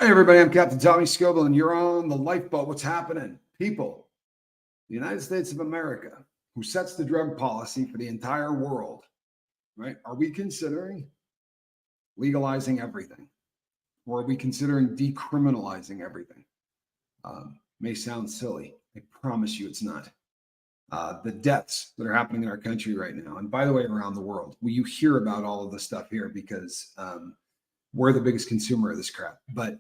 Hey everybody, I'm Captain Tommy Scoble and you're on the lifeboat. What's happening? People, the United States of America, who sets the drug policy for the entire world, right? Are we considering legalizing everything? Or are we considering decriminalizing everything? May sound silly. I promise you it's not. The deaths that are happening in our country right now, and by the way, around the world, you hear about all of this stuff here because we're the biggest consumer of this crap. But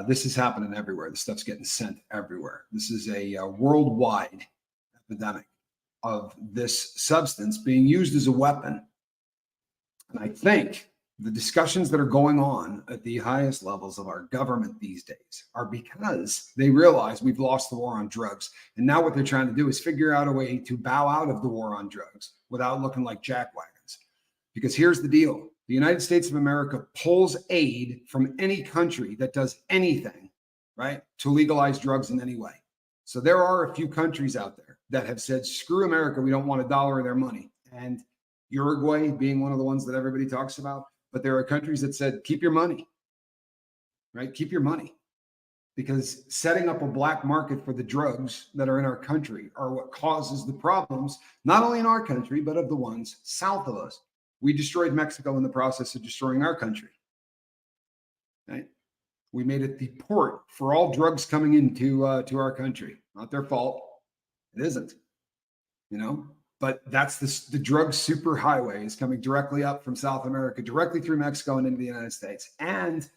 this is happening everywhere. This stuff's getting sent everywhere. This is a worldwide epidemic of this substance being used as a weapon. And I think the discussions that are going on at the highest levels of our government these days are because they realize we've lost the war on drugs. And now what they're trying to do is figure out a way to bow out of the war on drugs without looking like jackwagons. Because here's the deal. The United States of America pulls aid from any country that does anything, right, to legalize drugs in any way. So there are a few countries out there that have said, screw America, we don't want a dollar of their money. And Uruguay being one of the ones that everybody talks about. But there are countries that said, keep your money, right? Keep your money. Because setting up a black market for the drugs that are in our country are what causes the problems, not only in our country, but of the ones south of us. We destroyed Mexico in the process of destroying our country. Right? We made it the port for all drugs coming into to our country. Not their fault. It isn't. You know, but that's the drug superhighway is coming directly up from South America, directly through Mexico and into the United States. And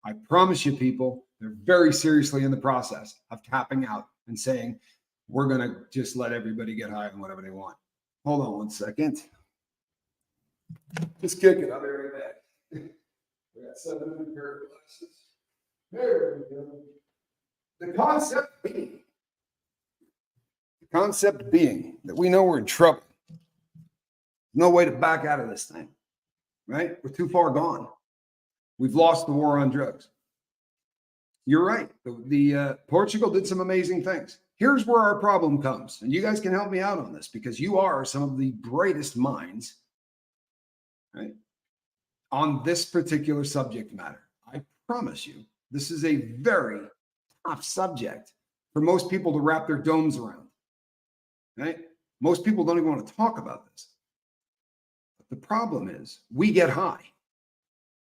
I promise you, people, they're very seriously in the process of tapping out and saying, we're going to just let everybody get high on whatever they want. Hold on one second. Just kick it. I'll be right back. We got 700 pair of glasses. There we go. The concept being that we know we're in trouble. No way to back out of this thing, right? We're too far gone. We've lost the war on drugs. You're right. Portugal did some amazing things. Here's where our problem comes, and you guys can help me out on this because you are some of the brightest minds, right, on this particular subject matter. I promise you, this is a very tough subject for most people to wrap their domes around. Right? Most people don't even want to talk about this. But the problem is we get high.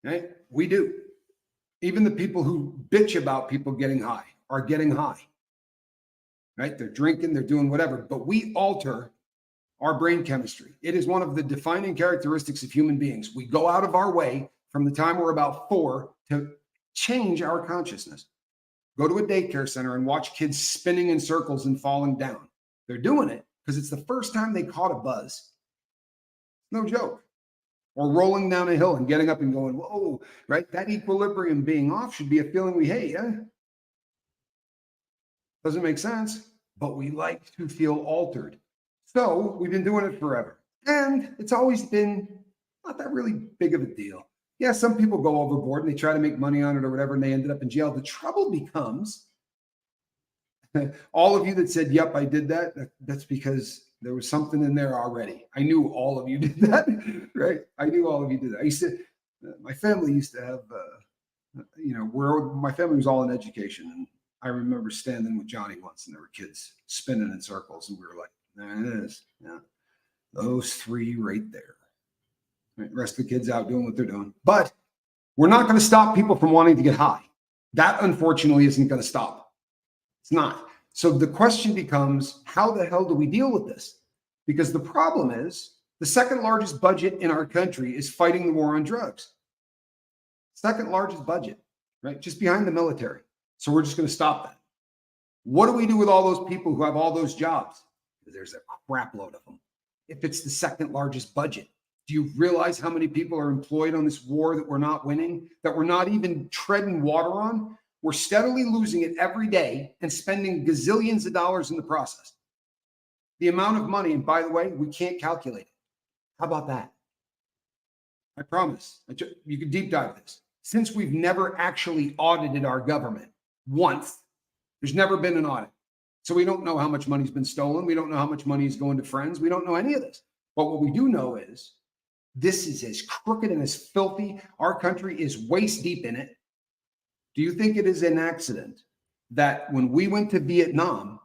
Right? We do. Even the people who bitch about people getting high are getting high. Right? They're drinking, they're doing whatever, but we alter our brain chemistry. It is one of the defining characteristics of human beings. We go out of our way from the time we're about 4 to change our consciousness. Go to a daycare center and watch kids spinning in circles and falling down. They're doing it because it's the first time they caught a buzz. No joke. Or rolling down a hill and getting up and going, whoa, right? That equilibrium being off should be a feeling we hate. Doesn't make sense, but we like to feel altered. So we've been doing it forever. And it's always been not that really big of a deal. Yeah, some people go overboard and they try to make money on it or whatever, and they ended up in jail. The trouble becomes, all of you that said, yep, I did that, that's because there was something in there already. I knew all of you did that, right? I knew all of you did that. I used to, my family used to have, my family was all in education. And I remember standing with Johnny once and there were kids spinning in circles. And we were like, there it is. Yeah, those 3 right there. Right? The rest of the kids out doing what they're doing. But we're not going to stop people from wanting to get high. That, unfortunately, isn't going to stop. It's not. So the question becomes, how the hell do we deal with this? Because the problem is the second largest budget in our country is fighting the war on drugs. Second largest budget, right? Just behind the military. So we're just going to stop that. What do we do with all those people who have all those jobs? There's a crap load of them. If it's the second largest budget, do you realize how many people are employed on this war that we're not winning, that we're not even treading water on? We're steadily losing it every day and spending gazillions of dollars in the process. The amount of money, and by the way, we can't calculate it. How about that? I promise. You can deep dive this. Since we've never actually audited our government once, there's never been an audit. So we don't know how much money's been stolen. We don't know how much money is going to friends. We don't know any of this. But what we do know is this is as crooked and as filthy. Our country is waist deep in it. Do you think it is an accident that when we went to Vietnam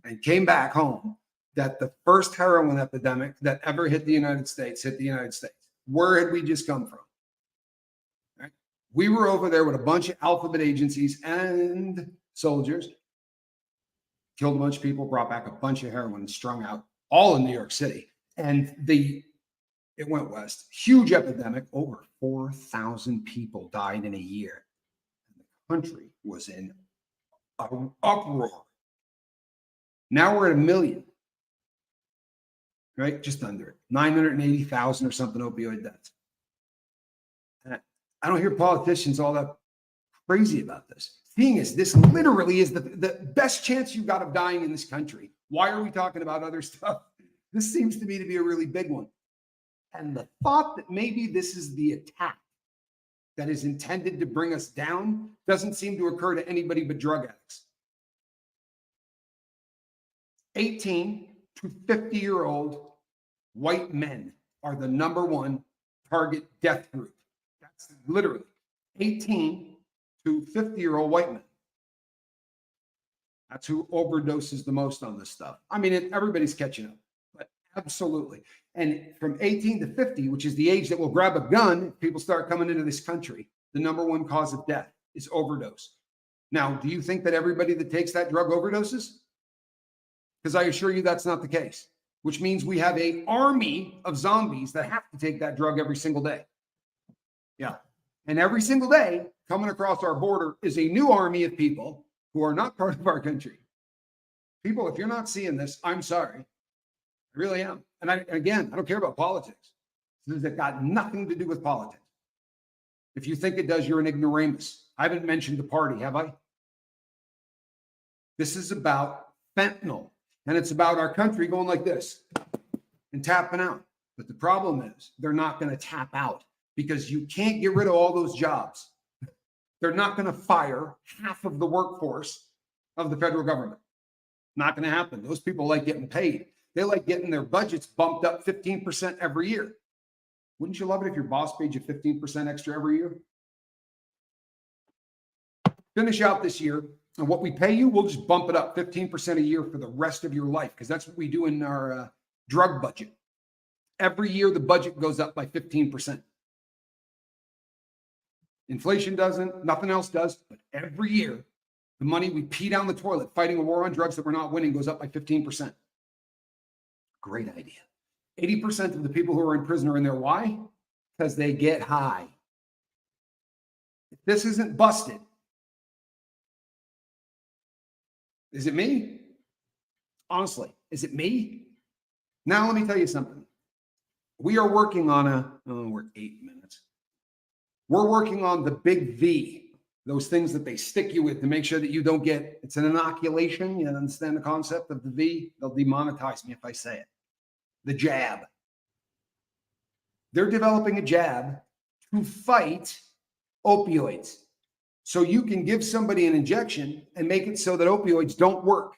and came back home, that the first heroin epidemic that ever hit the United States hit the United States? Where had we just come from? Right? We were over there with a bunch of alphabet agencies and soldiers, killed a bunch of people, brought back a bunch of heroin, strung out, all in New York City. And it went west. Huge epidemic. Over 4,000 people died in a year. And the country was in an uproar. Now we're at 1 million, right? Just under it. 980,000 or something opioid deaths. And I don't hear politicians all that crazy about this. Thing is, this literally is the best chance you've got of dying in this country. Why are we talking about other stuff? This seems to me to be a really big one. And the thought that maybe this is the attack that is intended to bring us down doesn't seem to occur to anybody but drug addicts. 18 to 50-year-old white men are the #1 target death group. That's literally 18 to 50-year-old white men. That's who overdoses the most on this stuff. I mean, everybody's catching up, but absolutely. And from 18 to 50, which is the age that will grab a gun if people start coming into this country, the #1 cause of death is overdose. Now, do you think that everybody that takes that drug overdoses? Because I assure you that's not the case, which means we have an army of zombies that have to take that drug every single day. Yeah. And every single day coming across our border is a new army of people who are not part of our country. People, if you're not seeing this, I'm sorry. I really am. And again, I don't care about politics. This has got nothing to do with politics. If you think it does, you're an ignoramus. I haven't mentioned the party, have I? This is about fentanyl. And it's about our country going like this and tapping out. But the problem is they're not going to tap out because you can't get rid of all those jobs. They're not going to fire half of the workforce of the federal government. Not going to happen. Those people like getting paid. They like getting their budgets bumped up 15% every year. Wouldn't you love it if your boss paid you 15% extra every year? Finish out this year, and what we pay you, we'll just bump it up 15% a year for the rest of your life, because that's what we do in our drug budget. Every year, the budget goes up by 15%. Inflation doesn't, nothing else does, but every year, the money we pee down the toilet fighting a war on drugs that we're not winning goes up by 15%. Great idea. 80% of the people who are in prison are in there. Why? Because they get high. If this isn't busted, is it me? Honestly, is it me? Now, let me tell you something. We are working on we're 8 minutes. We're working on the big V, those things that they stick you with to make sure that you don't get, it's an inoculation. You understand the concept of the V? They'll demonetize me if I say it. The jab. They're developing a jab to fight opioids. So you can give somebody an injection and make it so that opioids don't work.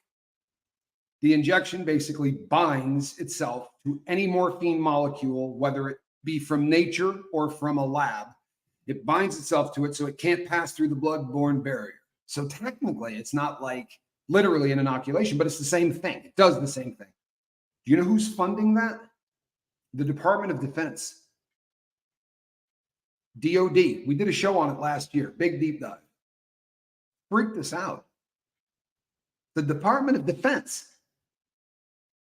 The injection basically binds itself to any morphine molecule, whether it be from nature or from a lab. It binds itself to it so it can't pass through the blood-borne barrier. So technically, it's not like literally an inoculation, but it's the same thing. It does the same thing. Do you know who's funding that? The Department of Defense. DOD. We did a show on it last year. Big deep dive. Freaked us out. The Department of Defense.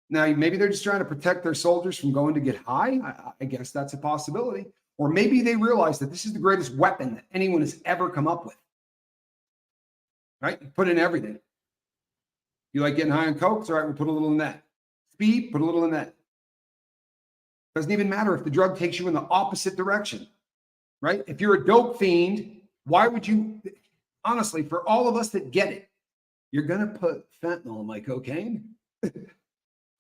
Now, maybe they're just trying to protect their soldiers from going to get high. I guess that's a possibility. Or maybe they realize that this is the greatest weapon that anyone has ever come up with. Right? You put in everything. You like getting high on coke? It's all right, we'll put a little in that. Speed, put a little in that. Doesn't even matter if the drug takes you in the opposite direction. Right? If you're a dope fiend, why would you, honestly, for all of us that get it, you're going to put fentanyl in my cocaine?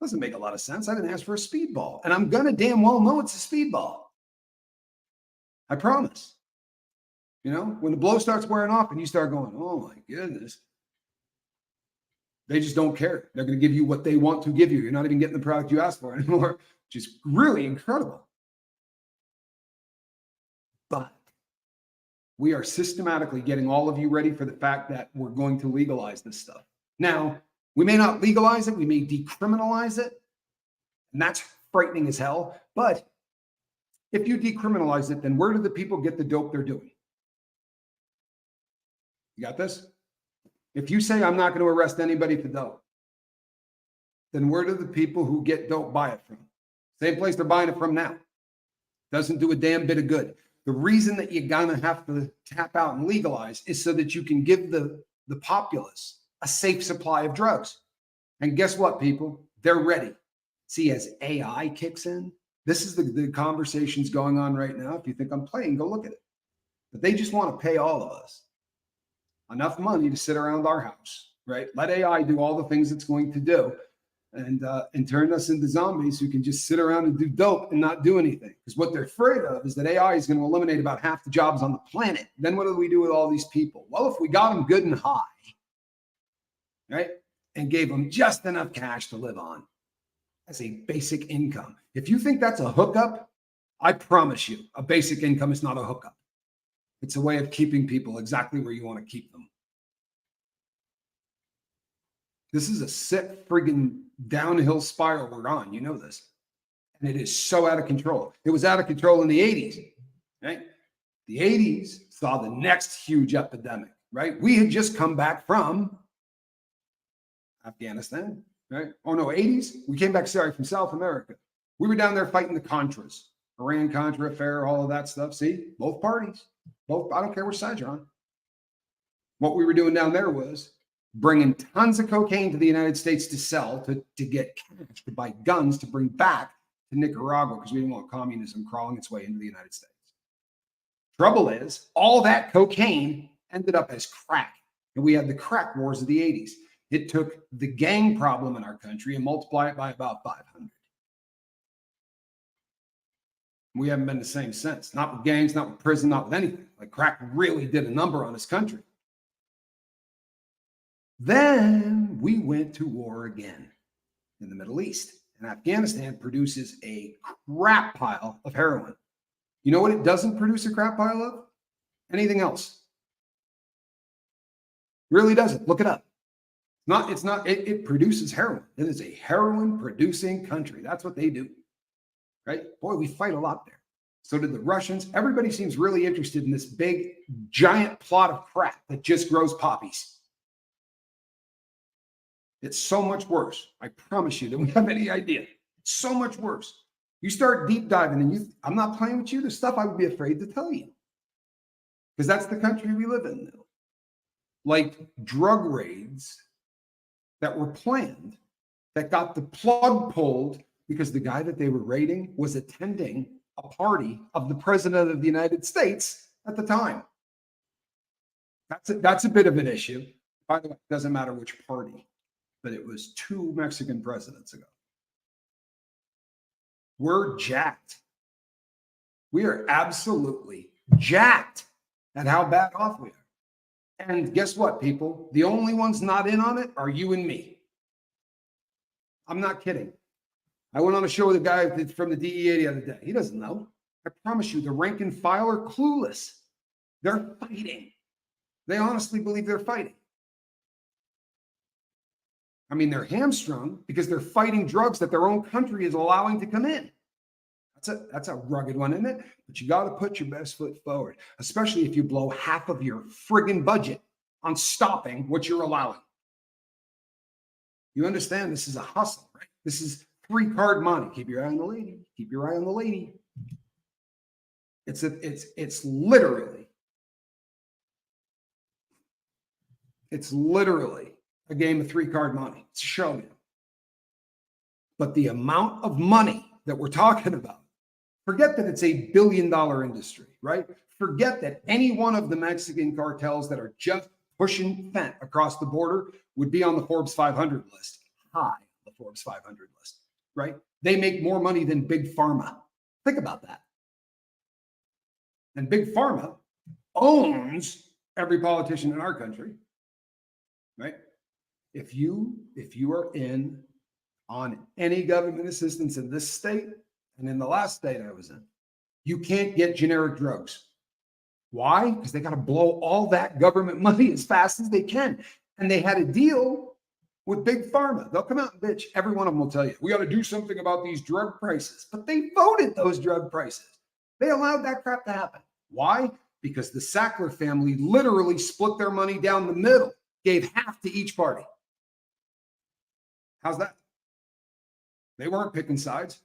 Doesn't make a lot of sense. I didn't ask for a speedball. And I'm going to damn well know it's a speedball. I promise. You know, when the blow starts wearing off and you start going, oh my goodness, they just don't care. They're going to give you what they want to give you. You're not even getting the product you asked for anymore, which is really incredible. But We are systematically getting all of you ready for the fact that we're going to legalize this stuff. Now, we may not legalize it, we may decriminalize it, and that's frightening as hell. But if you decriminalize it, then where do the people get the dope they're doing? You got this? If you say I'm not going to arrest anybody for dope, then where do the people who get dope buy it from? Same place they're buying it from now. Doesn't do a damn bit of good. The reason that you're going to have to tap out and legalize is so that you can give the populace a safe supply of drugs. And guess what, people? They're ready. See, as AI kicks in, this is the conversations going on right now. If you think I'm playing, go look at it. But they just want to pay all of us enough money to sit around our house, right? Let AI do all the things it's going to do and turn us into zombies who can just sit around and do dope and not do anything. Because what they're afraid of is that AI is going to eliminate about half the jobs on the planet. Then what do we do with all these people? Well, if we got them good and high, right, and gave them just enough cash to live on as a basic income. If you think that's a hookup, I promise you, a basic income is not a hookup. It's a way of keeping people exactly where you want to keep them. This is a sick friggin' downhill spiral we're on. You know this. And it is so out of control. It was out of control in the 80s, right? The 80s saw the next huge epidemic, right? We had just come back from Afghanistan, right? Oh no, 80s? We came back, from South America. We were down there fighting the Contras, Iran-Contra affair, all of that stuff. See, both parties. Both, I don't care which side you're on. What we were doing down there was bringing tons of cocaine to the United States to sell, to get cash, to buy guns, to bring back to Nicaragua because we didn't want communism crawling its way into the United States. Trouble is, all that cocaine ended up as crack. And we had the crack wars of the 80s. It took the gang problem in our country and multiplied it by about 500. We haven't been the same since. Not with gangs, not with prison, not with anything. Like crack really did a number on this country. Then we went to war again in the Middle East. And Afghanistan produces a crap pile of heroin. You know what it doesn't produce a crap pile of? Anything else. Really doesn't. Look it up. It produces heroin. It is a heroin producing country. That's what they do. Right? Boy, we fight a lot there. So did the Russians. Everybody seems really interested in this big, giant plot of crap that just grows poppies. It's so much worse. I promise you, than we have any idea. It's so much worse. You start deep diving and I'm not playing with you. There's stuff I would be afraid to tell you. Because that's the country we live in now. Like drug raids that were planned that got the plug pulled because the guy that they were raiding was attending a party of the president of the United States at the time. That's a bit of an issue. By the way, it doesn't matter which party, but it was 2 Mexican presidents ago. We're jacked. We are absolutely jacked at how bad off we are. And guess what, people? The only ones not in on it are you and me. I'm not kidding. I went on a show with a guy from the DEA the other day. He doesn't know. I promise you, the rank and file are clueless. They're fighting. They honestly believe they're fighting. I mean, they're hamstrung because they're fighting drugs that their own country is allowing to come in. That's a rugged one, isn't it? But you got to put your best foot forward, especially if you blow half of your friggin' budget on stopping what you're allowing. You understand this is a hustle, right? This is 3-card money. Keep your eye on the lady. Keep your eye on the lady. It's literally a game of 3-card money. It's a showdown. But the amount of money that we're talking about, forget that it's a billion-dollar industry, right? Forget that any one of the Mexican cartels that are just pushing fent across the border would be on the Forbes 500 list, high on the Forbes 500 list, right? They make more money than Big Pharma. Think about that. And Big Pharma owns every politician in our country, right? If you are in on any government assistance in this state and in the last state I was in, you can't get generic drugs. Why? Because they got to blow all that government money as fast as they can. And they had a deal with Big Pharma. They'll come out and bitch. Every one of them will tell you, we got to do something about these drug prices. But they voted those drug prices. They allowed that crap to happen. Why? Because the Sackler family literally split their money down the middle, gave half to each party. How's that? They weren't picking sides.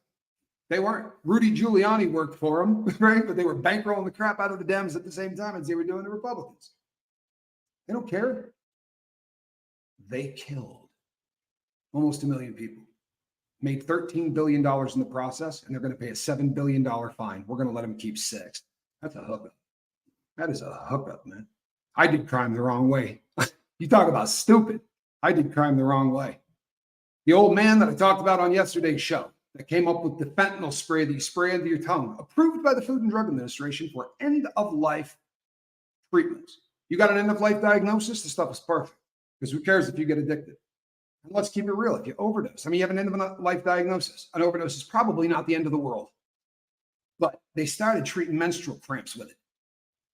They weren't. Rudy Giuliani worked for them, right? But they were bankrolling the crap out of the Dems at the same time as they were doing the Republicans. They don't care. They killed almost 1 million people, made $13 billion in the process, and they're going to pay a $7 billion fine. We're going to let them keep 6. That's a hookup. That is a hookup, man. I did crime the wrong way. You talk about stupid. I did crime the wrong way. The old man that I talked about on yesterday's show that came up with the fentanyl spray that you spray under your tongue, approved by the Food and Drug Administration for end-of-life treatments. You got an end-of-life diagnosis, the stuff is perfect. Because who cares if you get addicted? And let's keep it real. If you overdose, I mean, you have an end-of-life diagnosis. An overdose is probably not the end of the world. But they started treating menstrual cramps with it.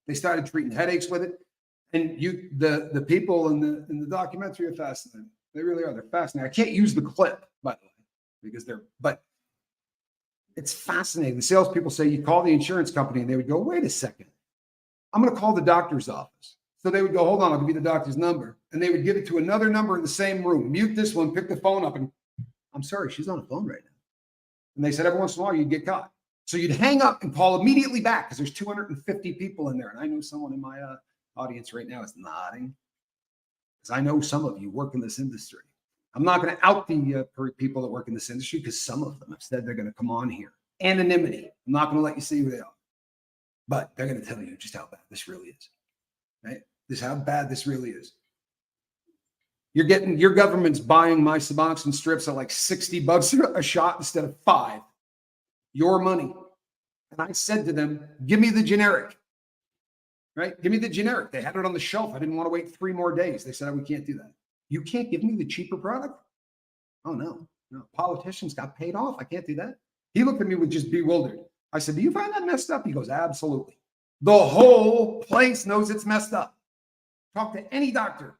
They started treating headaches with it. And the people in the documentary are fascinating. They really are. They're fascinating. I can't use the clip, by the way, but it's fascinating. The salespeople say you call the insurance company and they would go, wait a second. I'm going to call the doctor's office. So they would go, hold on, I'll give you the doctor's number. And they would give it to another number in the same room. Mute this one, pick the phone up, and I'm sorry, she's on the phone right now. And they said every once in a while you'd get caught. So you'd hang up and call immediately back because there's 250 people in there. And I know someone in my audience right now is nodding because I know some of you work in this industry. I'm not going to out the people that work in this industry because some of them have said they're going to come on here. Anonymity. I'm not going to let you see who they are. But they're going to tell you just how bad this really is. Right? This is how bad this really is. Your government's buying my Suboxone strips at like $60 a shot instead of $5. Your money. And I said to them, give me the generic. Right? Give me the generic. They had it on the shelf. I didn't want to wait 3 more days. They said, oh, we can't do that. You can't give me the cheaper product? Oh, no. Politicians got paid off. I can't do that. He looked at me with just bewildered. I said, do you find that messed up? He goes, absolutely. The whole place knows it's messed up. Talk to any doctor.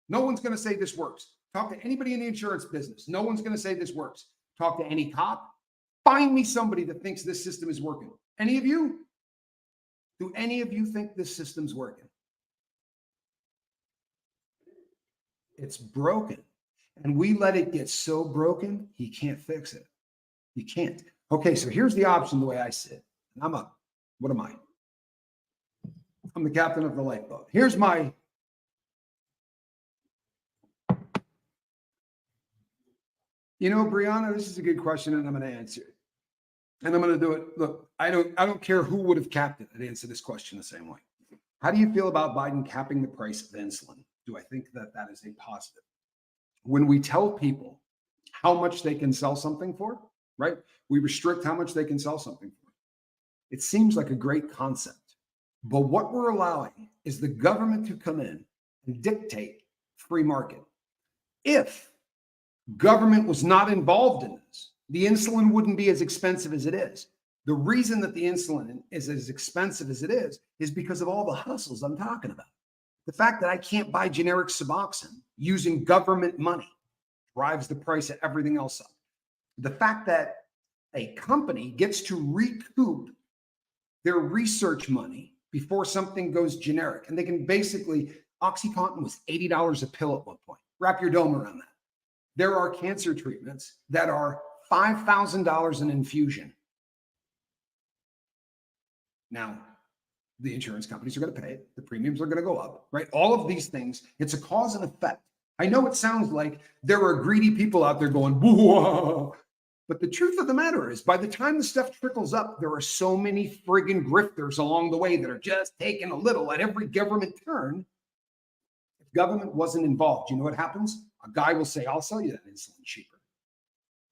No one's going to say this works. Talk to anybody in the insurance business. No one's going to say this works. Talk to any cop. Find me somebody that thinks this system is working. Any of you? Do any of you think this system's working? It's broken. And we let it get so broken, he can't fix it. He can't. Okay, so here's the option the way I see it. What am I? I'm the captain of the lifeboat. Here's my Brianna, this is a good question, and I'm going to answer it. And I'm going to do it. Look, I don't care who would have capped it. I'd answer this question the same way. How do you feel about Biden capping the price of insulin? Do I think that is a positive? When we tell people how much they can sell something for, right? We restrict how much they can sell something for. It seems like a great concept. But what we're allowing is the government to come in and dictate free market. If government was not involved in this, the insulin wouldn't be as expensive as it is. The reason that the insulin is as expensive as it is because of all the hustles I'm talking about. The fact that I can't buy generic Suboxone using government money drives the price of everything else up. The fact that a company gets to recoup their research money before something goes generic, and they can basically, OxyContin was $80 a pill at one point. Wrap your dome around that. There are cancer treatments that are $5,000 an infusion. Now, the insurance companies are going to pay it. The premiums are going to go up, right? All of these things, it's a cause and effect. I know it sounds like there are greedy people out there going, whoa. But the truth of the matter is, by the time the stuff trickles up, there are so many friggin' grifters along the way that are just taking a little at every government turn. If government wasn't involved, you know what happens? A guy will say, I'll sell you that insulin cheaper.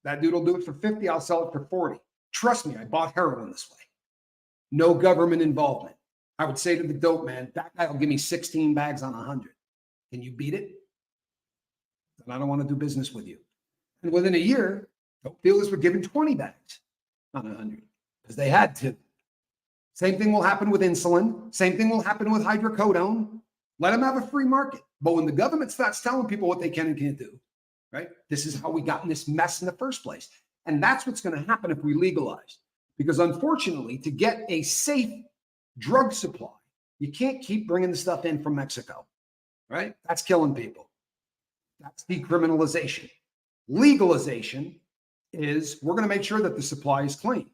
That dude will do it for 50, I'll sell it for 40. Trust me, I bought heroin this way. No government involvement. I would say to the dope man, that guy will give me 16 bags on 100. Can you beat it? Then I don't want to do business with you. And within a year, dope dealers were given 20 bags on 100 because they had to. Same thing will happen with insulin. Same thing will happen with hydrocodone. Let them have a free market. But when the government starts telling people what they can and can't do, right? This is how we got in this mess in the first place. And that's what's going to happen if we legalize. Because unfortunately, to get a safe drug supply, you can't keep bringing the stuff in from Mexico, right? That's killing people. That's decriminalization. Legalization is we're going to make sure that the supply is clean.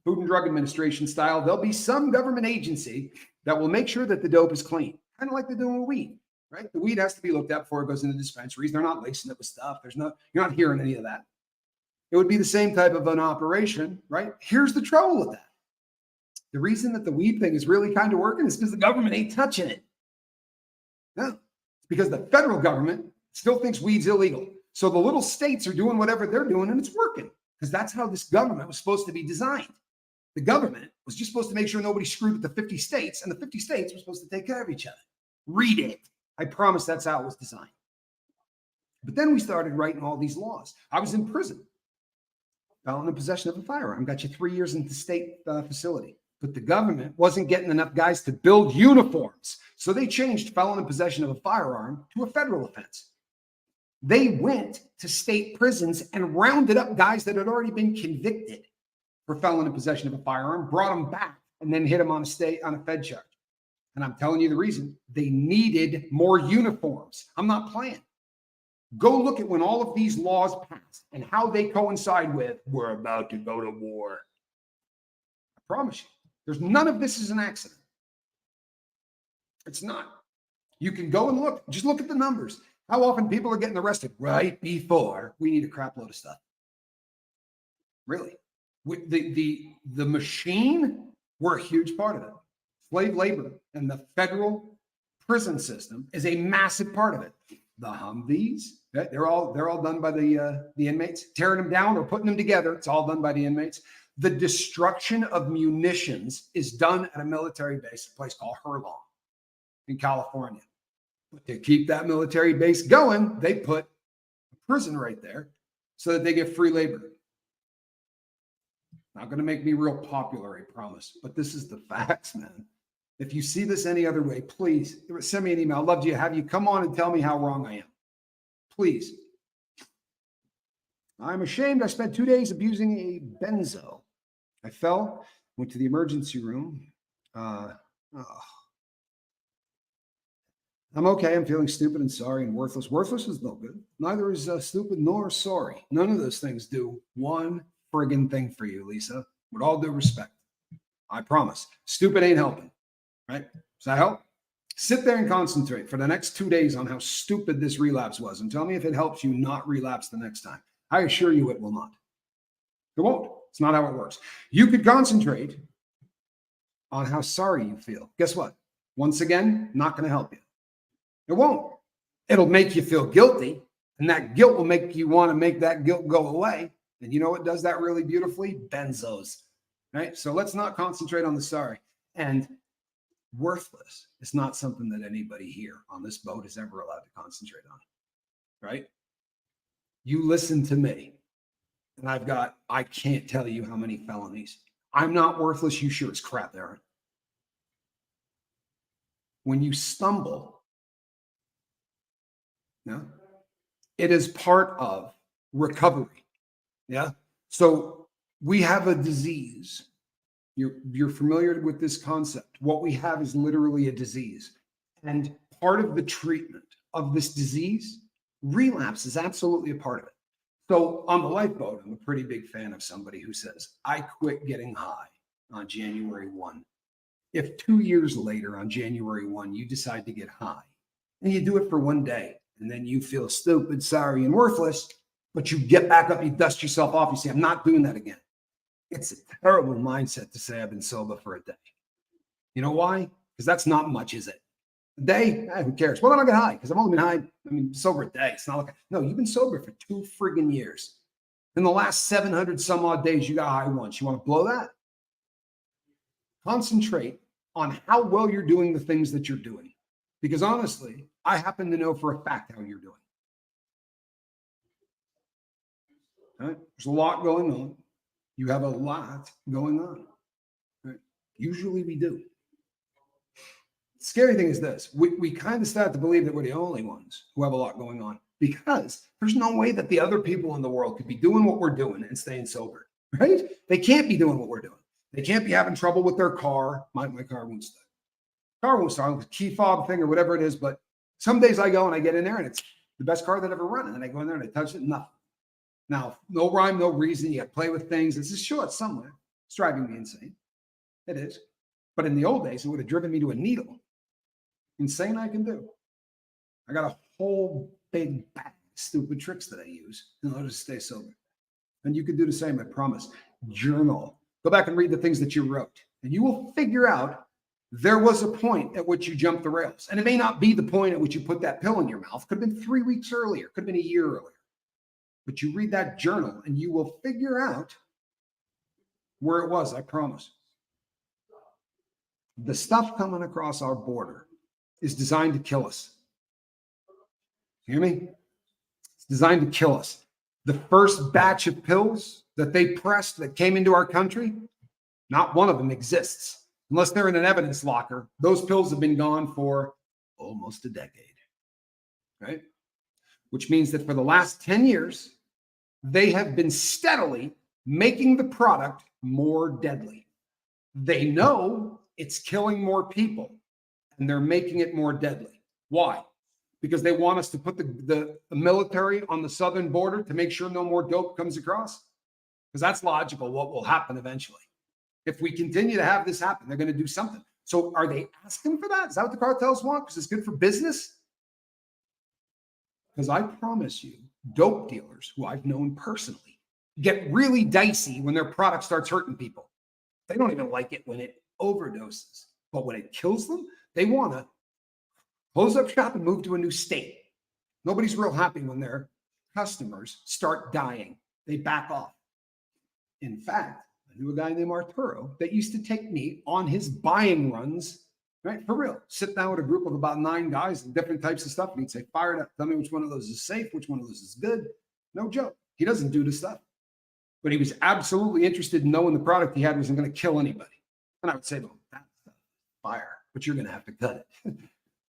Food and Drug Administration style, there'll be some government agency that will make sure that the dope is clean, kind of like they're doing with weed, right? The weed has to be looked at before it goes into dispensaries. They're not lacing it with stuff. You're not hearing any of that. It would be the same type of an operation, right? Here's the trouble with that. The reason that the weed thing is really kind of working is because the government ain't touching it. No, it's because the federal government still thinks weed's illegal. So the little states are doing whatever they're doing and it's working because that's how this government was supposed to be designed. The government was just supposed to make sure nobody screwed with the 50 states, and the 50 states were supposed to take care of each other. Read it. I promise that's how it was designed. But then we started writing all these laws. I was in prison. Felon in possession of a firearm got you 3 years in the state facility. But the government wasn't getting enough guys to build uniforms. So they changed felon in possession of a firearm to a federal offense. They went to state prisons and rounded up guys that had already been convicted for felon in possession of a firearm, brought them back, and then hit them on a fed charge. And I'm telling you the reason. They needed more uniforms. I'm not playing. Go look at when all of these laws passed and how they coincide with, we're about to go to war. I promise you, there's none of this is an accident. It's not. You can go and look. Just look at the numbers. How often people are getting arrested right before we need a crap load of stuff. Really. The machine, we're a huge part of it. Slave labor and the federal prison system is a massive part of it. The Humvees, they're all done by the inmates. Tearing them down or putting them together, it's all done by the inmates. The destruction of munitions is done at a military base, a place called Hurlong in California. But to keep that military base going, they put a prison right there so that they get free labor. Not going to make me real popular, I promise. But this is the facts, man. If you see this any other way, please send me an email. I'd love to have you come on and tell me how wrong I am. Please. I'm ashamed I spent 2 days abusing a benzo. I fell, went to the emergency room. I'm okay. I'm feeling stupid and sorry and worthless. Worthless is no good. Neither is stupid nor sorry. None of those things do one friggin' thing for you, Lisa. With all due respect. I promise. Stupid ain't helping. Right? Does that help? Sit there and concentrate for the next 2 days on how stupid this relapse was and tell me if it helps you not relapse the next time. I assure you it will not. It won't. It's not how it works. You could concentrate on how sorry you feel. Guess what? Once again, not going to help you. It won't. It'll make you feel guilty, and that guilt will make you want to make that guilt go away. And you know what does that really beautifully? Benzos. Right? So let's not concentrate on the sorry. And worthless is not something that anybody here on this boat is ever allowed to concentrate on, right? You listen to me, and I can't tell you how many felonies. I'm not worthless. You sure as crap there aren't. When you stumble, yeah, it is part of recovery, yeah? So we have a disease. You're familiar with this concept. What we have is literally a disease. And part of the treatment of this disease, relapse is absolutely a part of it. So on the lifeboat, I'm a pretty big fan of somebody who says, I quit getting high on January 1. If 2 years later on January 1, you decide to get high and you do it for 1 day and then you feel stupid, sorry, and worthless, but you get back up, you dust yourself off, you say, I'm not doing that again. It's a terrible mindset to say I've been sober for a day. You know why? Because that's not much, is it? A day? Who cares? Well, then I'll get high because I've only been high. Sober a day. It's not like, no, you've been sober for 2 friggin' years. In the last 700 some odd days, you got high once. You want to blow that? Concentrate on how well you're doing the things that you're doing. Because honestly, I happen to know for a fact how you're doing. Right? There's a lot going on. You have a lot going on. Right? Usually we do. The scary thing is this. We kind of start to believe that we're the only ones who have a lot going on, because there's no way that the other people in the world could be doing what we're doing and staying sober, right? They can't be doing what we're doing. They can't be having trouble with their car. My car won't start. Car won't start. The key fob thing or whatever it is. But some days I go and I get in there and it's the best car that ever run. And I go in there and I touch it, nothing. Now, no rhyme, no reason. You got to play with things. It's just short somewhere. It's driving me insane. It is. But in the old days, it would have driven me to a needle. Insane I can do. I got a whole big bag of stupid tricks that I use in order to stay sober. And you could do the same, I promise. Journal. Go back and read the things that you wrote. And you will figure out there was a point at which you jumped the rails. And it may not be the point at which you put that pill in your mouth. Could have been 3 weeks earlier. Could have been a year earlier. But you read that journal and you will figure out where it was, I promise. The stuff coming across our border is designed to kill us. You hear me? It's designed to kill us. The first batch of pills that they pressed that came into our country, not one of them exists. Unless they're in an evidence locker, those pills have been gone for almost a decade, right? Which means that for the last 10 years, they have been steadily making the product more deadly. They know it's killing more people, and they're making it more deadly. Why? Because they want us to put the military on the southern border to make sure no more dope comes across? Because that's logical, what will happen eventually. If we continue to have this happen, they're going to do something. So are they asking for that? Is that what the cartels want? Because it's good for business? Because I promise you, dope dealers who I've known personally get really dicey when their product starts hurting people. They don't even like it when it overdoses. But when it kills them, they want to close up shop and move to a new state. Nobody's real happy when their customers start dying. They back off. In fact, I knew a guy named Arturo that used to take me on his buying runs, right? For real. Sit down with a group of about 9 guys and different types of stuff. And he'd say, fire it up. Tell me which one of those is safe, which one of those is good. No joke. He doesn't do this stuff. But he was absolutely interested in knowing the product he had wasn't going to kill anybody. And I would say to him, that's fire, but you're going to have to cut it.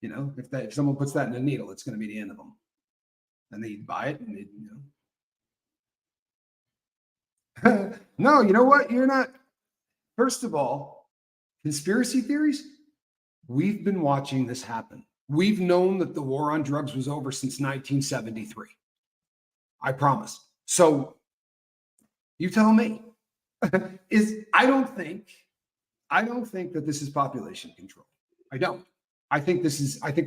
You know, if someone puts that in a needle, it's going to be the end of them. And they'd buy it and they'd, No, you know what? You're not. First of all, conspiracy theories, we've been watching this happen. We've known that the war on drugs was over since 1973. I promise. So you tell me. I don't think that this is population control. I don't. I think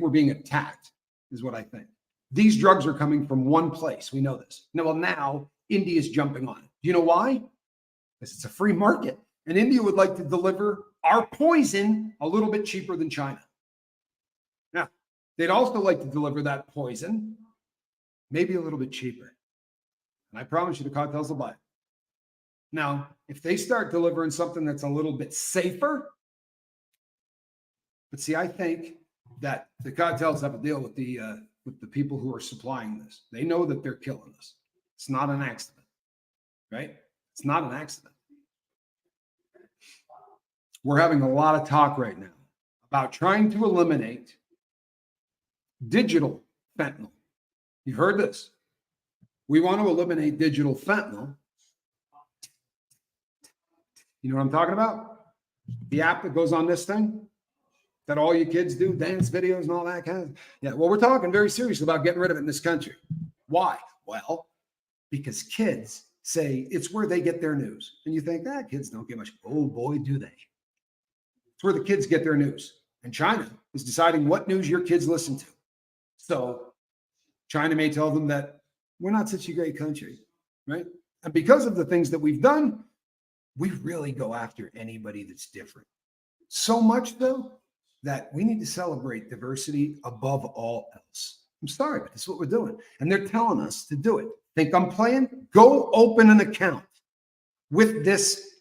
we're being attacked, is what I think. These drugs are coming from one place. We know this. Now India's jumping on it. Do you know why? Because it's a free market. And India would like to deliver our poison a little bit cheaper than China. Now, they'd also like to deliver that poison maybe a little bit cheaper. And I promise you the cartels will buy it. Now, if they start delivering something that's a little bit safer, but see, I think that the cartels have a deal with the people who are supplying this. They know that they're killing us. It's not an accident, right? It's not an accident. We're having a lot of talk right now about trying to eliminate digital fentanyl. You've heard this. We want to eliminate digital fentanyl. You know what I'm talking about? The app that goes on this thing that all you kids do, dance videos and all that kind of. Yeah, well, we're talking very seriously about getting rid of it in this country. Why? Well, because kids say it's where they get their news. And you think, kids don't get much. Oh, boy, do they. It's where the kids get their news. And China is deciding what news your kids listen to. So China may tell them that we're not such a great country, right? And because of the things that we've done, we really go after anybody that's different. So much, though, that we need to celebrate diversity above all else. I'm sorry, but that's what we're doing. And they're telling us to do it. Think I'm playing? Go open an account with this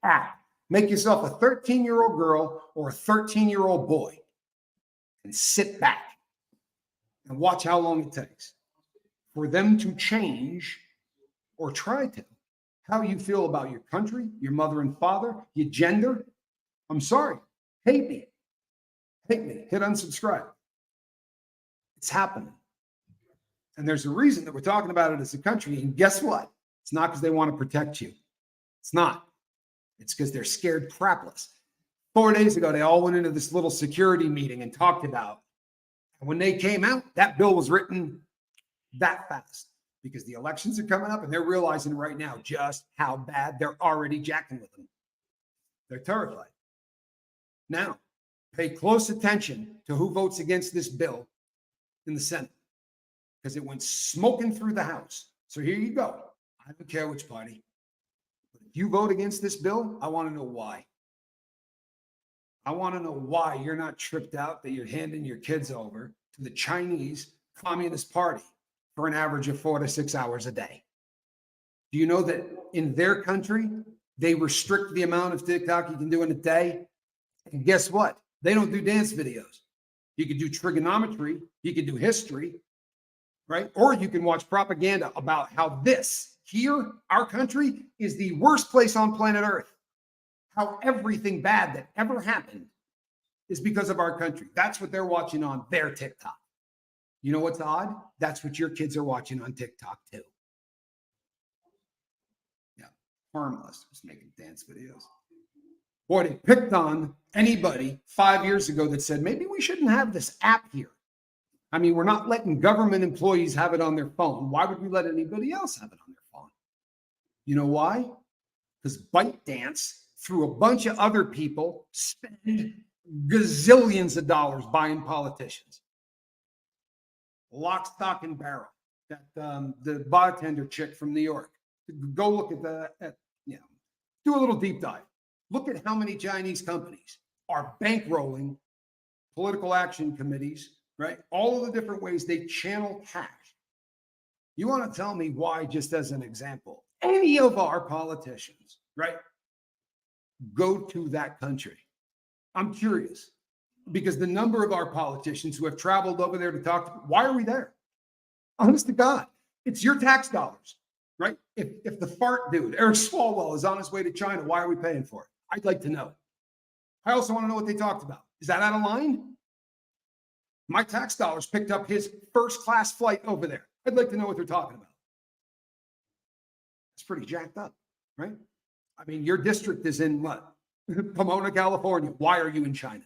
app. Make yourself a 13-year-old girl or a 13-year-old boy and sit back and watch how long it takes for them to change or try to how you feel about your country, your mother and father, your gender. I'm sorry. Hate me. Hate me. Hit unsubscribe. It's happening. And there's a reason that we're talking about it as a country. And guess what? It's not because they want to protect you. It's not. It's because they're scared crapless. 4 days ago, they all went into this little security meeting and talked about. And when they came out, that bill was written that fast because the elections are coming up and they're realizing right now just how bad they're already jacking with them. They're terrified. Now, pay close attention to who votes against this bill in the Senate because it went smoking through the House. So here you go. I don't care which party. But if you vote against this bill, I want to know why. I want to know why you're not tripped out that you're handing your kids over to the Chinese Communist Party for an average of 4 to 6 hours a day. Do you know that in their country, they restrict the amount of TikTok you can do in a day? And guess what? They don't do dance videos. You can do trigonometry. You can do history, right? Or you can watch propaganda about how this here, our country, is the worst place on planet Earth. How everything bad that ever happened is because of our country. That's what they're watching on their TikTok. You know what's odd? That's what your kids are watching on TikTok too. Yeah, harmless, just making dance videos. Boy, they picked on anybody 5 years ago that said, maybe we shouldn't have this app here. I mean, we're not letting government employees have it on their phone. Why would we let anybody else have it on their phone? You know why? Because ByteDance, through a bunch of other people, spend gazillions of dollars buying politicians. Lock, stock, and barrel. That the bartender chick from New York. Go look at do a little deep dive. Look at how many Chinese companies are bankrolling political action committees, right? All of the different ways they channel cash. You want to tell me why, just as an example, any of our politicians, right, go to that country? I'm curious because the number of our politicians who have traveled over there to talk to, why are we there? Honest to God, it's your tax dollars, right? If the fart dude, Eric Swalwell, is on his way to China, why are we paying for it? I'd like to know. I also want to know what they talked about. Is that out of line? My tax dollars picked up his first-class flight over there. I'd like to know what they're talking about. It's pretty jacked up, right? I mean, your district is in what? Pomona, California. Why are you in China?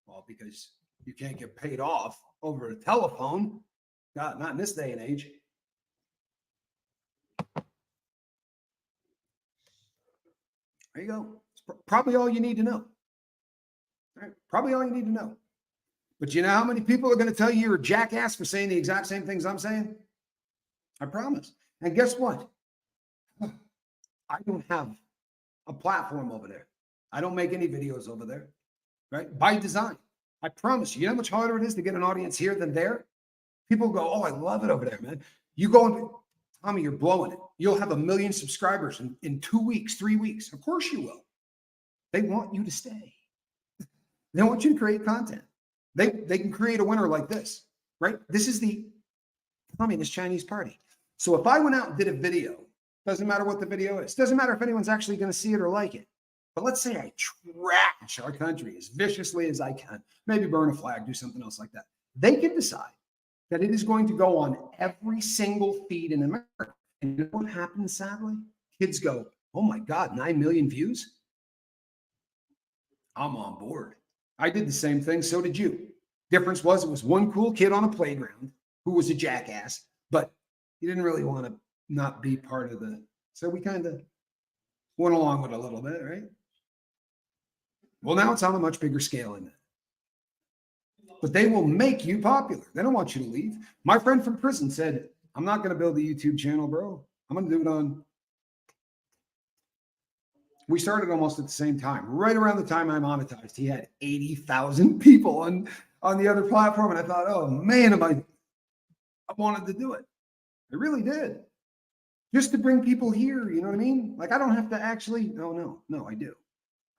Well, because you can't get paid off over a telephone. God, not in this day and age. There you go. It's probably all you need to know. Right? Probably all you need to know. But you know how many people are going to tell you you're a jackass for saying the exact same things I'm saying? I promise. And guess what? I don't have a platform over there. I don't make any videos over there, right? By design. I promise you, you know how much harder it is to get an audience here than there? People go, oh, I love it over there, man. You go and, Tommy, you're blowing it. You'll have 1 million subscribers in 2 weeks, 3 weeks. Of course you will. They want you to stay. They want you to create content. They can create a winner like this, right? This is the Communist Chinese Party. So if I went out and did a video, doesn't matter what the video is, doesn't matter if anyone's actually going to see it or like it. But let's say I trash our country as viciously as I can, maybe burn a flag, do something else like that. They can decide that it is going to go on every single feed in America. And you know what happens, sadly? Kids go, oh my God, 9 million views? I'm on board. I did the same thing. So did you. Difference was it was one cool kid on a playground who was a jackass, but he didn't really want to not be part of the. So we kind of went along with it a little bit, right? Well, now it's on a much bigger scale in that. But they will make you popular. They don't want you to leave. My friend from prison said, I'm not going to build a YouTube channel, bro. I'm going to do it on. We started almost at the same time. Right around the time I monetized, he had 80,000 people on the other platform. And I thought, oh man, I wanted to do it. I really did. Just to bring people here, you know what I mean? Like I don't have to actually, no, I do.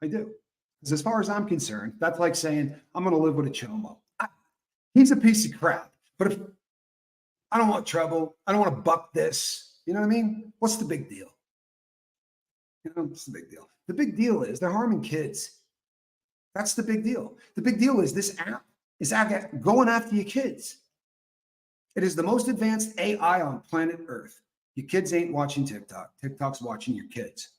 Because as far as I'm concerned, that's like saying, I'm going to live with a chomo. He's a piece of crap. But if I don't want trouble, I don't want to buck this, you know what I mean? What's the big deal? It's the big deal. The big deal is they're harming kids. That's the big deal. The big deal is this app is going after your kids. It is the most advanced AI on planet Earth. Your kids ain't watching TikTok. TikTok's watching your kids.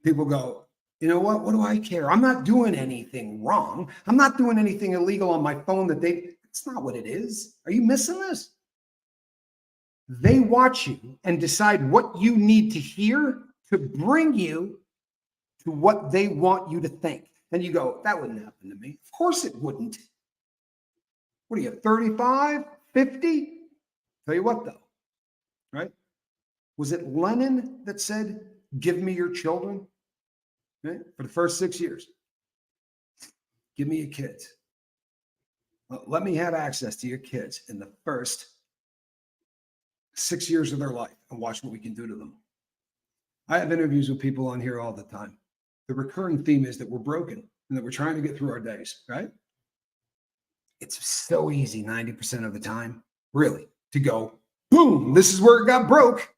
People go, you know what? What do I care? I'm not doing anything wrong. I'm not doing anything illegal on my phone that's not what it is. Are you missing this? They watch you and decide what you need to hear to bring you to what they want you to think. And you go, that wouldn't happen to me. Of course it wouldn't. What are you, 35, 50? Tell you what, though, right? Was it Lenin that said, give me your children? Right? For the first 6 years. Give me your kids. Let me have access to your kids in the first 6 years of their life and watch what we can do to them. I have interviews with people on here all the time. The recurring theme is that we're broken and that we're trying to get through our days, right? It's so easy 90% of the time, really, to go, boom, this is where it got broke,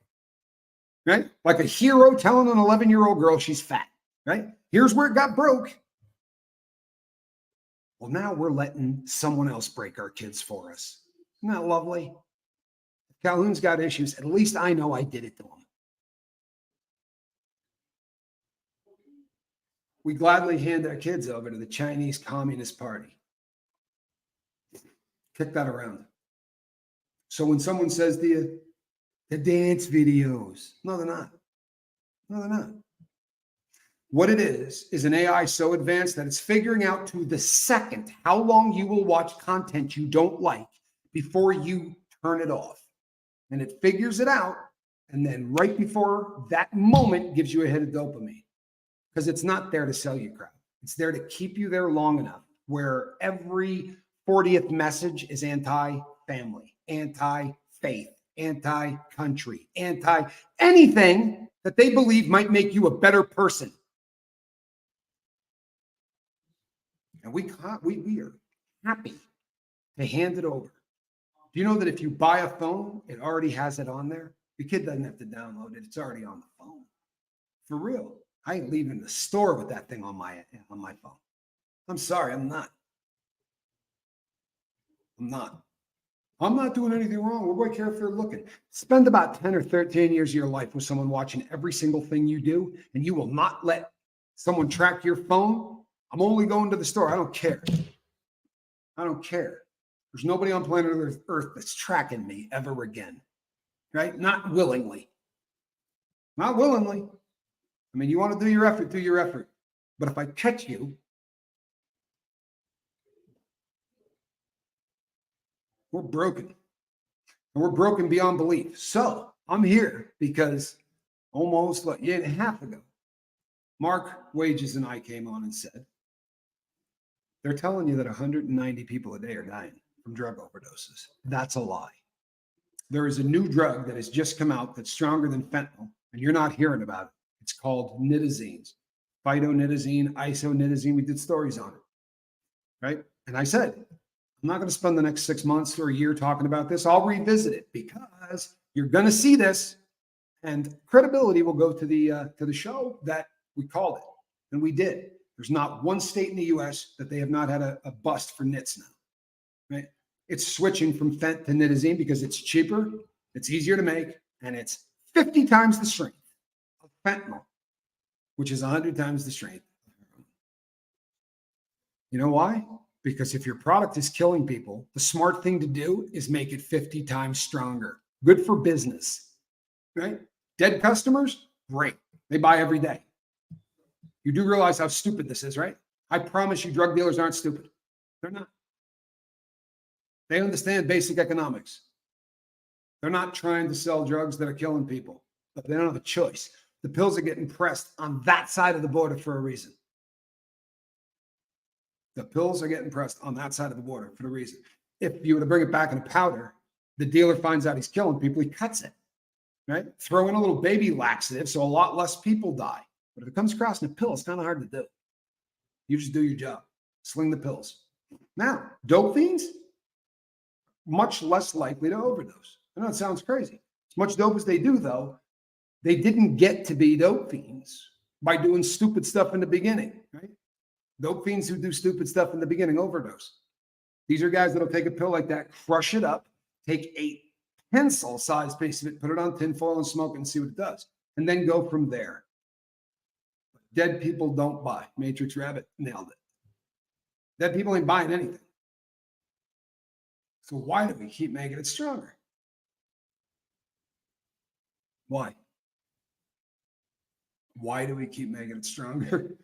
right? Like a hero telling an 11-year-old girl she's fat, right? Here's where it got broke. Well, now we're letting someone else break our kids for us. Isn't that lovely? If Calhoun's got issues, at least I know I did it to him. We gladly hand our kids over to the Chinese Communist Party. Kick that around. So when someone says to you, the dance videos, no, they're not. No, they're not. What it is an AI so advanced that it's figuring out to the second how long you will watch content you don't like before you turn it off. And it figures it out, and then right before that moment gives you a hit of dopamine. Because it's not there to sell you crap. It's there to keep you there long enough where every 40th message is anti-family, anti-faith, anti-country, anti-anything that they believe might make you a better person. And we are happy to hand it over. Do you know that if you buy a phone, it already has it on there? The kid doesn't have to download it. It's already on the phone. For real. I ain't leaving the store with that thing on my phone. I'm sorry, I'm not. I'm not doing anything wrong. What do I care if they're looking? Spend about 10 or 13 years of your life with someone watching every single thing you do, and you will not let someone track your phone. I'm only going to the store. I don't care. I don't care. There's nobody on planet Earth that's tracking me ever again, right? Not willingly. Not willingly. I mean, you want to do your effort. But if I catch you, we're broken. And we're broken beyond belief. So I'm here because almost a year and a half ago, Mark Wages and I came on and said, they're telling you that 190 people a day are dying from drug overdoses. That's a lie. There is a new drug that has just come out that's stronger than fentanyl, and you're not hearing about it. It's called nitazines, phytonitazine, isonitazine. We did stories on it, right? And I said, I'm not going to spend the next 6 months or a year talking about this. I'll revisit it because you're going to see this, and credibility will go to the show that we called it, and we did. There's not one state in the U.S. that they have not had a bust for nits now, right? It's switching from fent to nitazine because it's cheaper, it's easier to make, and it's 50 times the strength of fentanyl, which is 100 times the strength of heroin. You know why? Because if your product is killing people, the smart thing to do is make it 50 times stronger. Good for business, right? Dead customers, great. They buy every day. You do realize how stupid this is, right? I promise you drug dealers aren't stupid. They're not. They understand basic economics. They're not trying to sell drugs that are killing people, but they don't have a choice. The pills are getting pressed on that side of the border for a reason. The pills are getting pressed on that side of the border for a reason. If you were to bring it back in a powder, the dealer finds out he's killing people, he cuts it, right? Throw in a little baby laxative so a lot less people die. But if it comes across in a pill, it's kind of hard to do. You just do your job. Sling the pills. Now, dope fiends, much less likely to overdose. I know it sounds crazy. As much dope as they do, though, They didn't get to be dope fiends by doing stupid stuff in the beginning, right? Dope fiends who do stupid stuff in the beginning overdose. These are guys that'll take a pill like that, crush it up, take a pencil-sized piece of it, put it on tinfoil and smoke it and see what it does, and then go from there. Dead people don't buy. Matrix Rabbit nailed it. Dead people ain't buying anything. So why do we keep making it stronger? Why? Why do we keep making it stronger?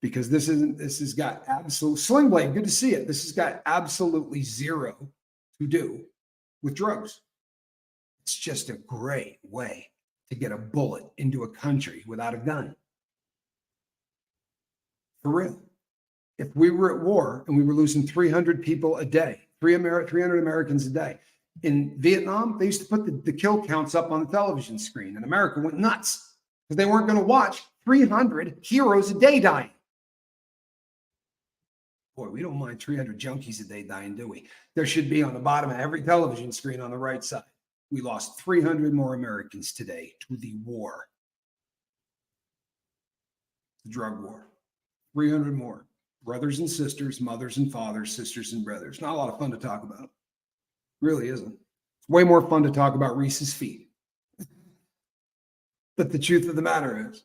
Because this has got absolute Sling Blade. Good to see it. This has got absolutely zero to do with drugs. It's just a great way to get a bullet into a country without a gun. For real. If we were at war and we were losing 300 people a day, 300 Americans a day, in Vietnam, they used to put the kill counts up on the television screen, and America went nuts because they weren't going to watch 300 heroes a day dying. Boy, we don't mind 300 junkies a day dying, do we? There should be on the bottom of every television screen on the right side. We lost 300 more Americans today to the war. The drug war. 300 more. Brothers and sisters, mothers and fathers, sisters and brothers. Not a lot of fun to talk about. Really isn't. It's way more fun to talk about Reese's feet. But the truth of the matter is,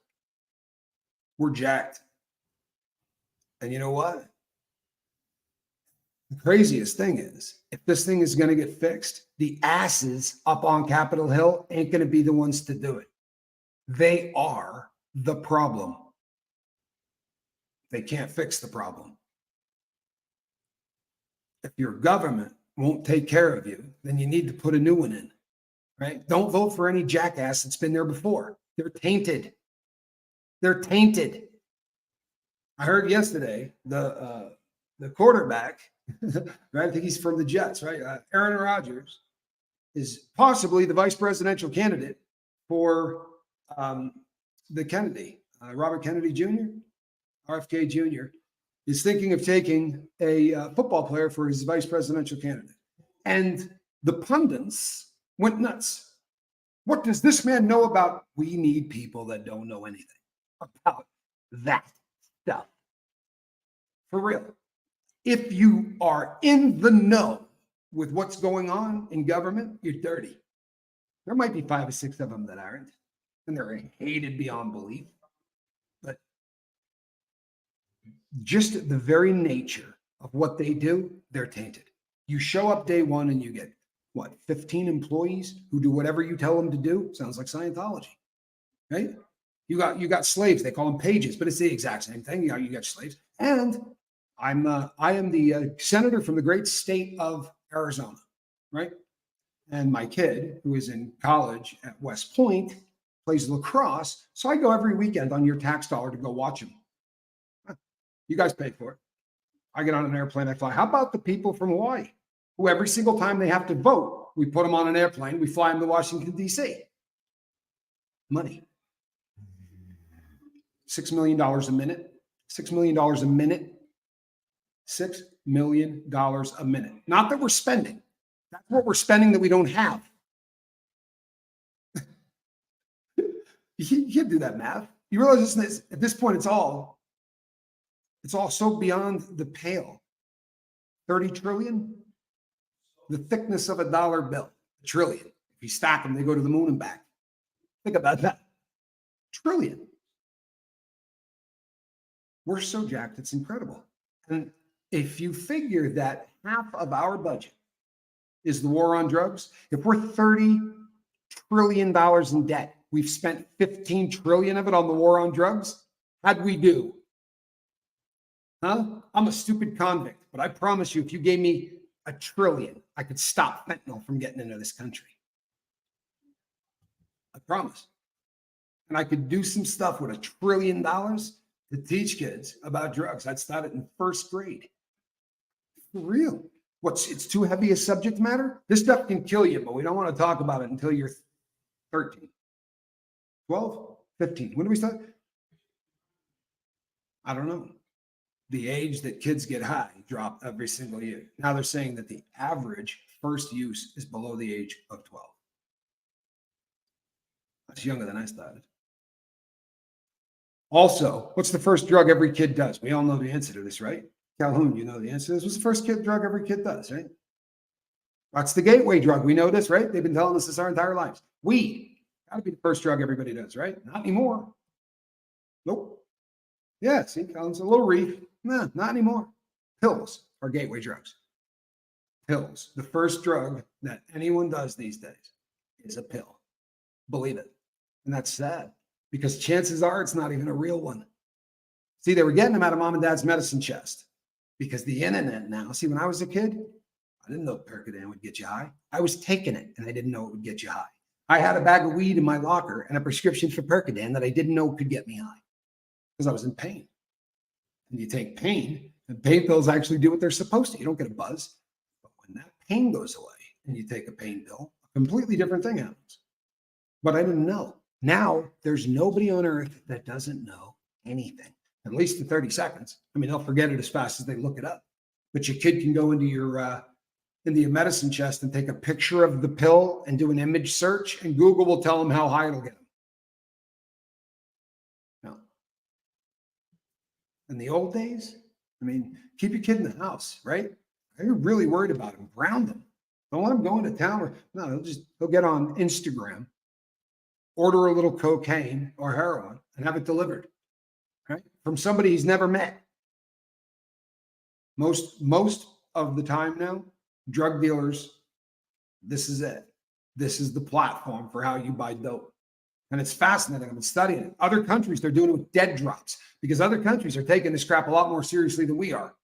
we're jacked. And you know what? The craziest thing is, if this thing is going to get fixed, the asses up on Capitol Hill ain't going to be the ones to do it. They are the problem. They can't fix the problem. If your government won't take care of you, then you need to put a new one in, right? Don't vote for any jackass that's been there before. They're tainted. They're tainted. I heard yesterday the quarterback, right? I think he's from the Jets, right? Aaron Rodgers is possibly the vice presidential candidate for the Kennedy, Robert Kennedy Jr., RFK Jr., is thinking of taking a football player for his vice presidential candidate. And the pundits went nuts. What does this man know about? We need people that don't know anything about that stuff. For real. If you are in the know with what's going on in government, you're dirty. There might be 5 or 6 of them that aren't, and they're hated beyond belief. But just the very nature of what they do, they're tainted. You show up day one and you get, 15 employees who do whatever you tell them to do? Sounds like Scientology, right? You got slaves. They call them pages, but it's the exact same thing. You got slaves. And I am the senator from the great state of Arizona, right? And my kid, who is in college at West Point, plays lacrosse. So I go every weekend on your tax dollar to go watch him. You guys pay for it. I get on an airplane, I fly. How about the people from Hawaii, who every single time they have to vote, we put them on an airplane, we fly them to Washington, D.C. Money. $6 million a minute. $6 million a minute. $6 million a minute. Not that we're spending. That's what we're spending that we don't have. You can't do that math. You realize this, at this point, it's all so beyond the pale. 30 trillion? The thickness of a dollar bill. A trillion. If you stack them, they go to the moon and back. Think about that. Trillion. We're so jacked, it's incredible. And if you figure that half of our budget is the war on drugs, if we're $30 trillion in debt, we've spent 15 trillion of it on the war on drugs. How'd we do? Huh? I'm a stupid convict, but I promise you, if you gave me $1 trillion, I could stop fentanyl from getting into this country. I promise. And I could do some stuff with $1 trillion to teach kids about drugs. I'd start it in first grade. For real. It's too heavy a subject matter? This stuff can kill you, but we don't want to talk about it until you're 13, 12, 15. When do we start? I don't know. The age that kids get high drop every single year. Now they're saying that the average first use is below the age of 12. That's younger than I started. Also, what's the first drug every kid does? We all know the answer to this, right? Calhoun, you know the answer to this. What's the first drug every kid does, right? That's the gateway drug. We know this, right? They've been telling us this our entire lives. Weed. Got to be the first drug everybody does, right? Not anymore. Nope. Yeah, see, Calhoun's a little reef. Nah, not anymore. Pills are gateway drugs. Pills. The first drug that anyone does these days is a pill. Believe it. And that's sad because chances are it's not even a real one. See, they were getting them out of mom and dad's medicine chest because the internet now. See, when I was a kid, I didn't know Percodan would get you high. I was taking it and I didn't know it would get you high. I had a bag of weed in my locker and a prescription for Percodan that I didn't know could get me high because I was in pain. And you take pain, and pain pills actually do what they're supposed to. You don't get a buzz. But when that pain goes away and you take a pain pill, a completely different thing happens. But I didn't know. Now, there's nobody on earth that doesn't know anything, at least in 30 seconds. I mean, they'll forget it as fast as they look it up. But your kid can go into your medicine chest and take a picture of the pill and do an image search, and Google will tell them how high it'll get them. No. In the old days, I mean, keep your kid in the house, right? You're really worried about him. Ground him. Don't let him go into town. Or no, he'll get on Instagram, order a little cocaine or heroin, and have it delivered, right? From somebody he's never met. Most of the time now, drug dealers, this is it. This is the platform for how you buy dope. And it's fascinating. I've been studying it. Other countries, they're doing it with dead drops because other countries are taking this crap a lot more seriously than we are.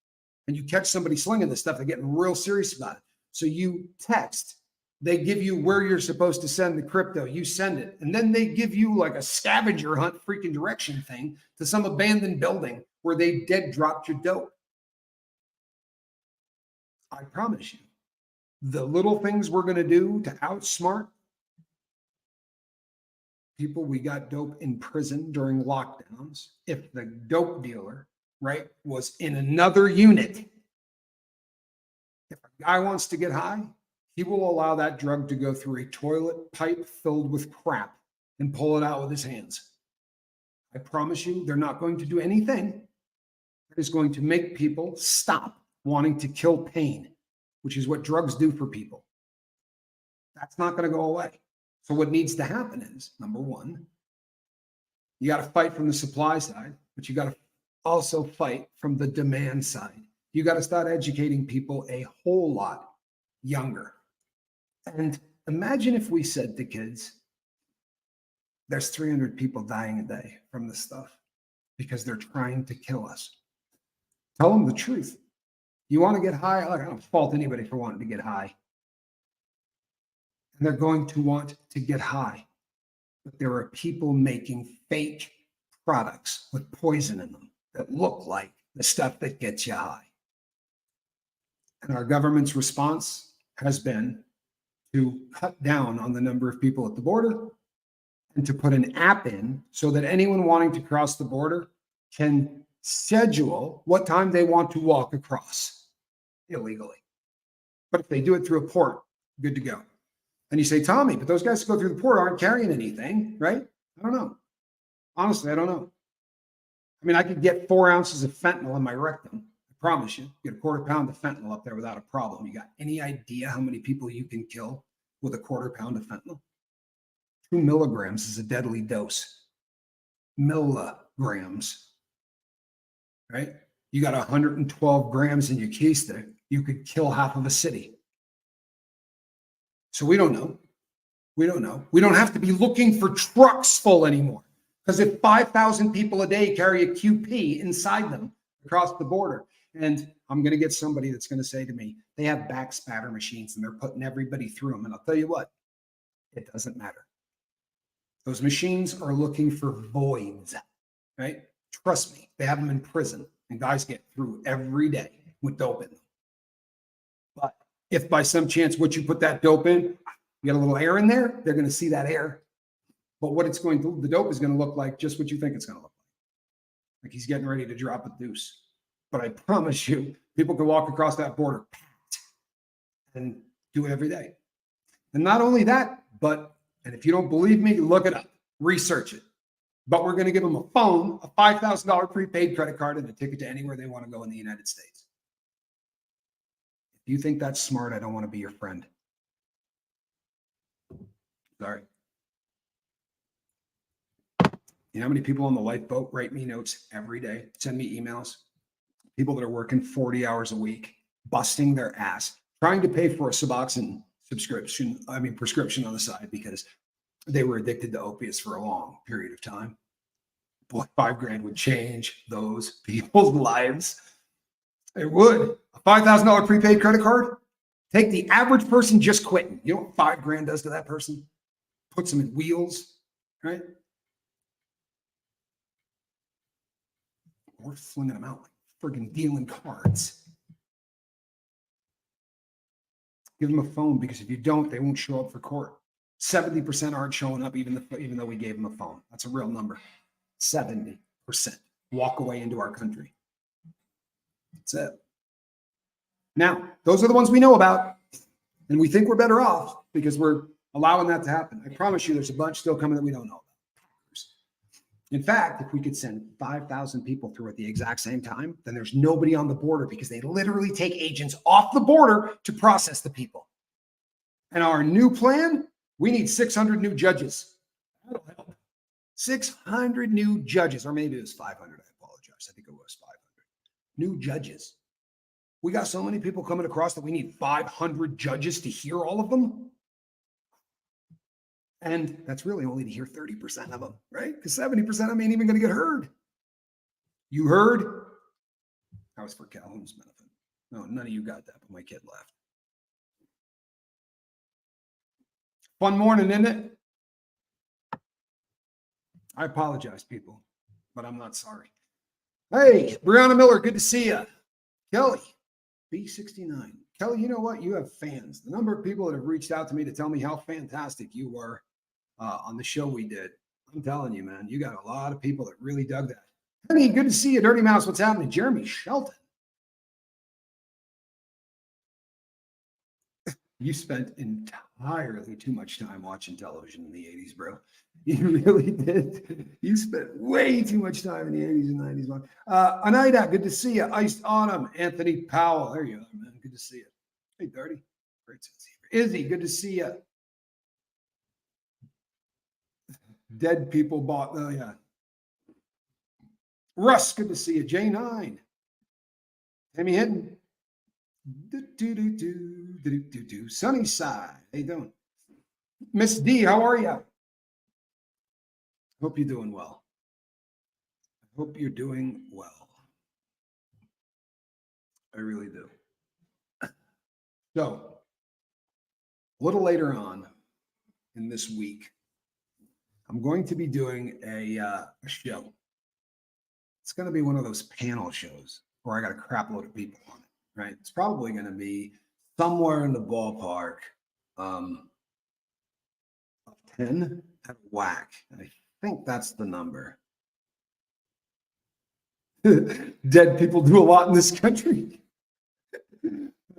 And you catch somebody slinging this stuff, they're getting real serious about it. So you text, they give you where you're supposed to send the crypto, you send it. And then they give you like a scavenger hunt freaking direction thing to some abandoned building where they dead dropped your dope. I promise you, the little things we're going to do to outsmart people, we got dope in prison during lockdowns. If the dope dealer, right, was in another unit, if a guy wants to get high, he will allow that drug to go through a toilet pipe filled with crap and pull it out with his hands. I promise you, they're not going to do anything that is going to make people stop wanting to kill pain, which is what drugs do for people. That's not going to go away. So what needs to happen is, number one, you got to fight from the supply side, but you got to also fight from the demand side. You got to start educating people a whole lot younger. And imagine if we said to kids, there's 300 people dying a day from this stuff because they're trying to kill us. Tell them the truth. You want to get high? I don't fault anybody for wanting to get high. And they're going to want to get high. But there are people making fake products with poison in them that look like the stuff that gets you high. And our government's response has been to cut down on the number of people at the border and to put an app in so that anyone wanting to cross the border can schedule what time they want to walk across illegally. But if they do it through a port, good to go. And you say, Tommy, but those guys who go through the port aren't carrying anything, right? I don't know. Honestly, I don't know. I mean, I could get 4 ounces of fentanyl in my rectum. I promise you, get a quarter pound of fentanyl up there without a problem. You got any idea how many people you can kill with a quarter pound of fentanyl? 2 milligrams is a deadly dose. Milligrams, right? You got 112 grams in your key stick. You could kill half of a city. So we don't know. We don't know. We don't have to be looking for trucks full anymore. Because if 5,000 people a day carry a QP inside them across the border, and I'm going to get somebody that's going to say to me, they have back spatter machines and they're putting everybody through them. And I'll tell you what, it doesn't matter. Those machines are looking for voids, right? Trust me, they have them in prison and guys get through every day with dope in them. But if by some chance what you put that dope in, you got a little air in there, they're going to see that air. But what it's going to, the dope is going to look like just what you think it's going to look like. Like he's getting ready to drop a deuce. But I promise you, people can walk across that border and do it every day. And not only that, but, and if you don't believe me, look it up. research it. But we're going to give them a phone, a $5,000 prepaid credit card, and a ticket to anywhere they want to go in the United States. If you think that's smart, I don't want to be your friend. Sorry. You know how many people on the lifeboat write me notes every day, send me emails? People that are working 40 hours a week, busting their ass, trying to pay for a Suboxone prescription on the side because they were addicted to opiates for a long period of time. Boy, $5,000 would change those people's lives. It would. A $5,000 prepaid credit card? Take the average person just quitting. You know what $5,000 does to that person? Puts them in wheels, right? We're flinging them out like friggin' dealing cards. Give them a phone, because if you don't, they won't show up for court. 70% aren't showing up even though we gave them a phone. That's a real number. 70% walk away into our country. That's it. Now, those are the ones we know about, and we think we're better off because we're allowing that to happen. I promise you there's a bunch still coming that we don't know about. In fact, if we could send 5,000 people through at the exact same time, then there's nobody on the border, because they literally take agents off the border to process the people. And our new plan, we need 600 new judges. That'll help. 600 new judges, or maybe it was 500. I apologize. I think it was 500 new judges. We got so many people coming across that we need 500 judges to hear all of them. And that's really only to hear 30% of them, right? Because 70% of them ain't even going to get heard. You heard? That was for Calhoun's benefit. No, none of you got that, but my kid left. Fun morning, isn't it? I apologize, people, but I'm not sorry. Hey, Brianna Miller, good to see you. Kelly, B69. Kelly, you know what? You have fans. The number of people that have reached out to me to tell me how fantastic you were on the show we did. I'm telling you, man, you got a lot of people that really dug that. Honey, good to see you. Dirty Mouse, what's happening? Jeremy Shelton. You spent entirely too much time watching television in the 80s, bro. You really did. You spent way too much time in the 80s and 90s, man. Anaida, good to see you. Iced Autumn, Anthony Powell. There you are, man. Good to see you. Hey, Dirty. Great to see you. Izzy, good to see you. Dead people bought, oh yeah. Russ, good to see you. J9. Tammy Hinton. Sunnyside. How you doing? Miss D, how are you? Hope you're doing well. Hope you're doing well. I really do. So, a little later on in this week, I'm going to be doing a show. It's going to be one of those panel shows where I got a crap load of people on it, right? It's probably going to be somewhere in the ballpark of 10 at whack. And I think that's the number. Dead people do a lot in this country.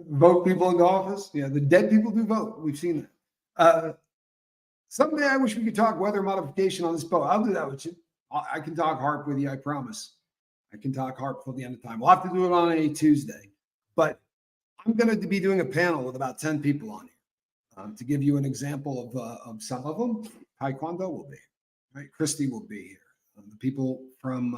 Vote people into office. Yeah, the dead people do vote. We've seen that. Someday I wish we could talk weather modification on this boat. I'll do that with you. I can talk harp with you, I promise. I can talk harp till the end of time. We'll have to do it on a Tuesday. But I'm going to be doing a panel with about 10 people on here. To give you an example of some of them, Taekwondo will be here, right? Christy will be here. The people from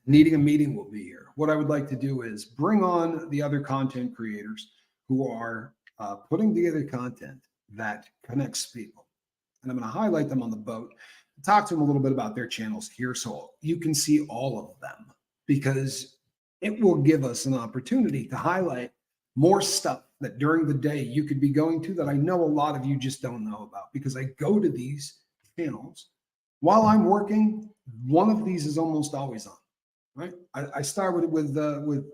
Needing a Meeting will be here. What I would like to do is bring on the other content creators who are putting together content that connects people. And I'm going to highlight them on the boat, talk to them a little bit about their channels here so you can see all of them, because it will give us an opportunity to highlight more stuff that during the day you could be going to that I know a lot of you just don't know about, because I go to these channels while I'm working. One of these is almost always on, right? I start with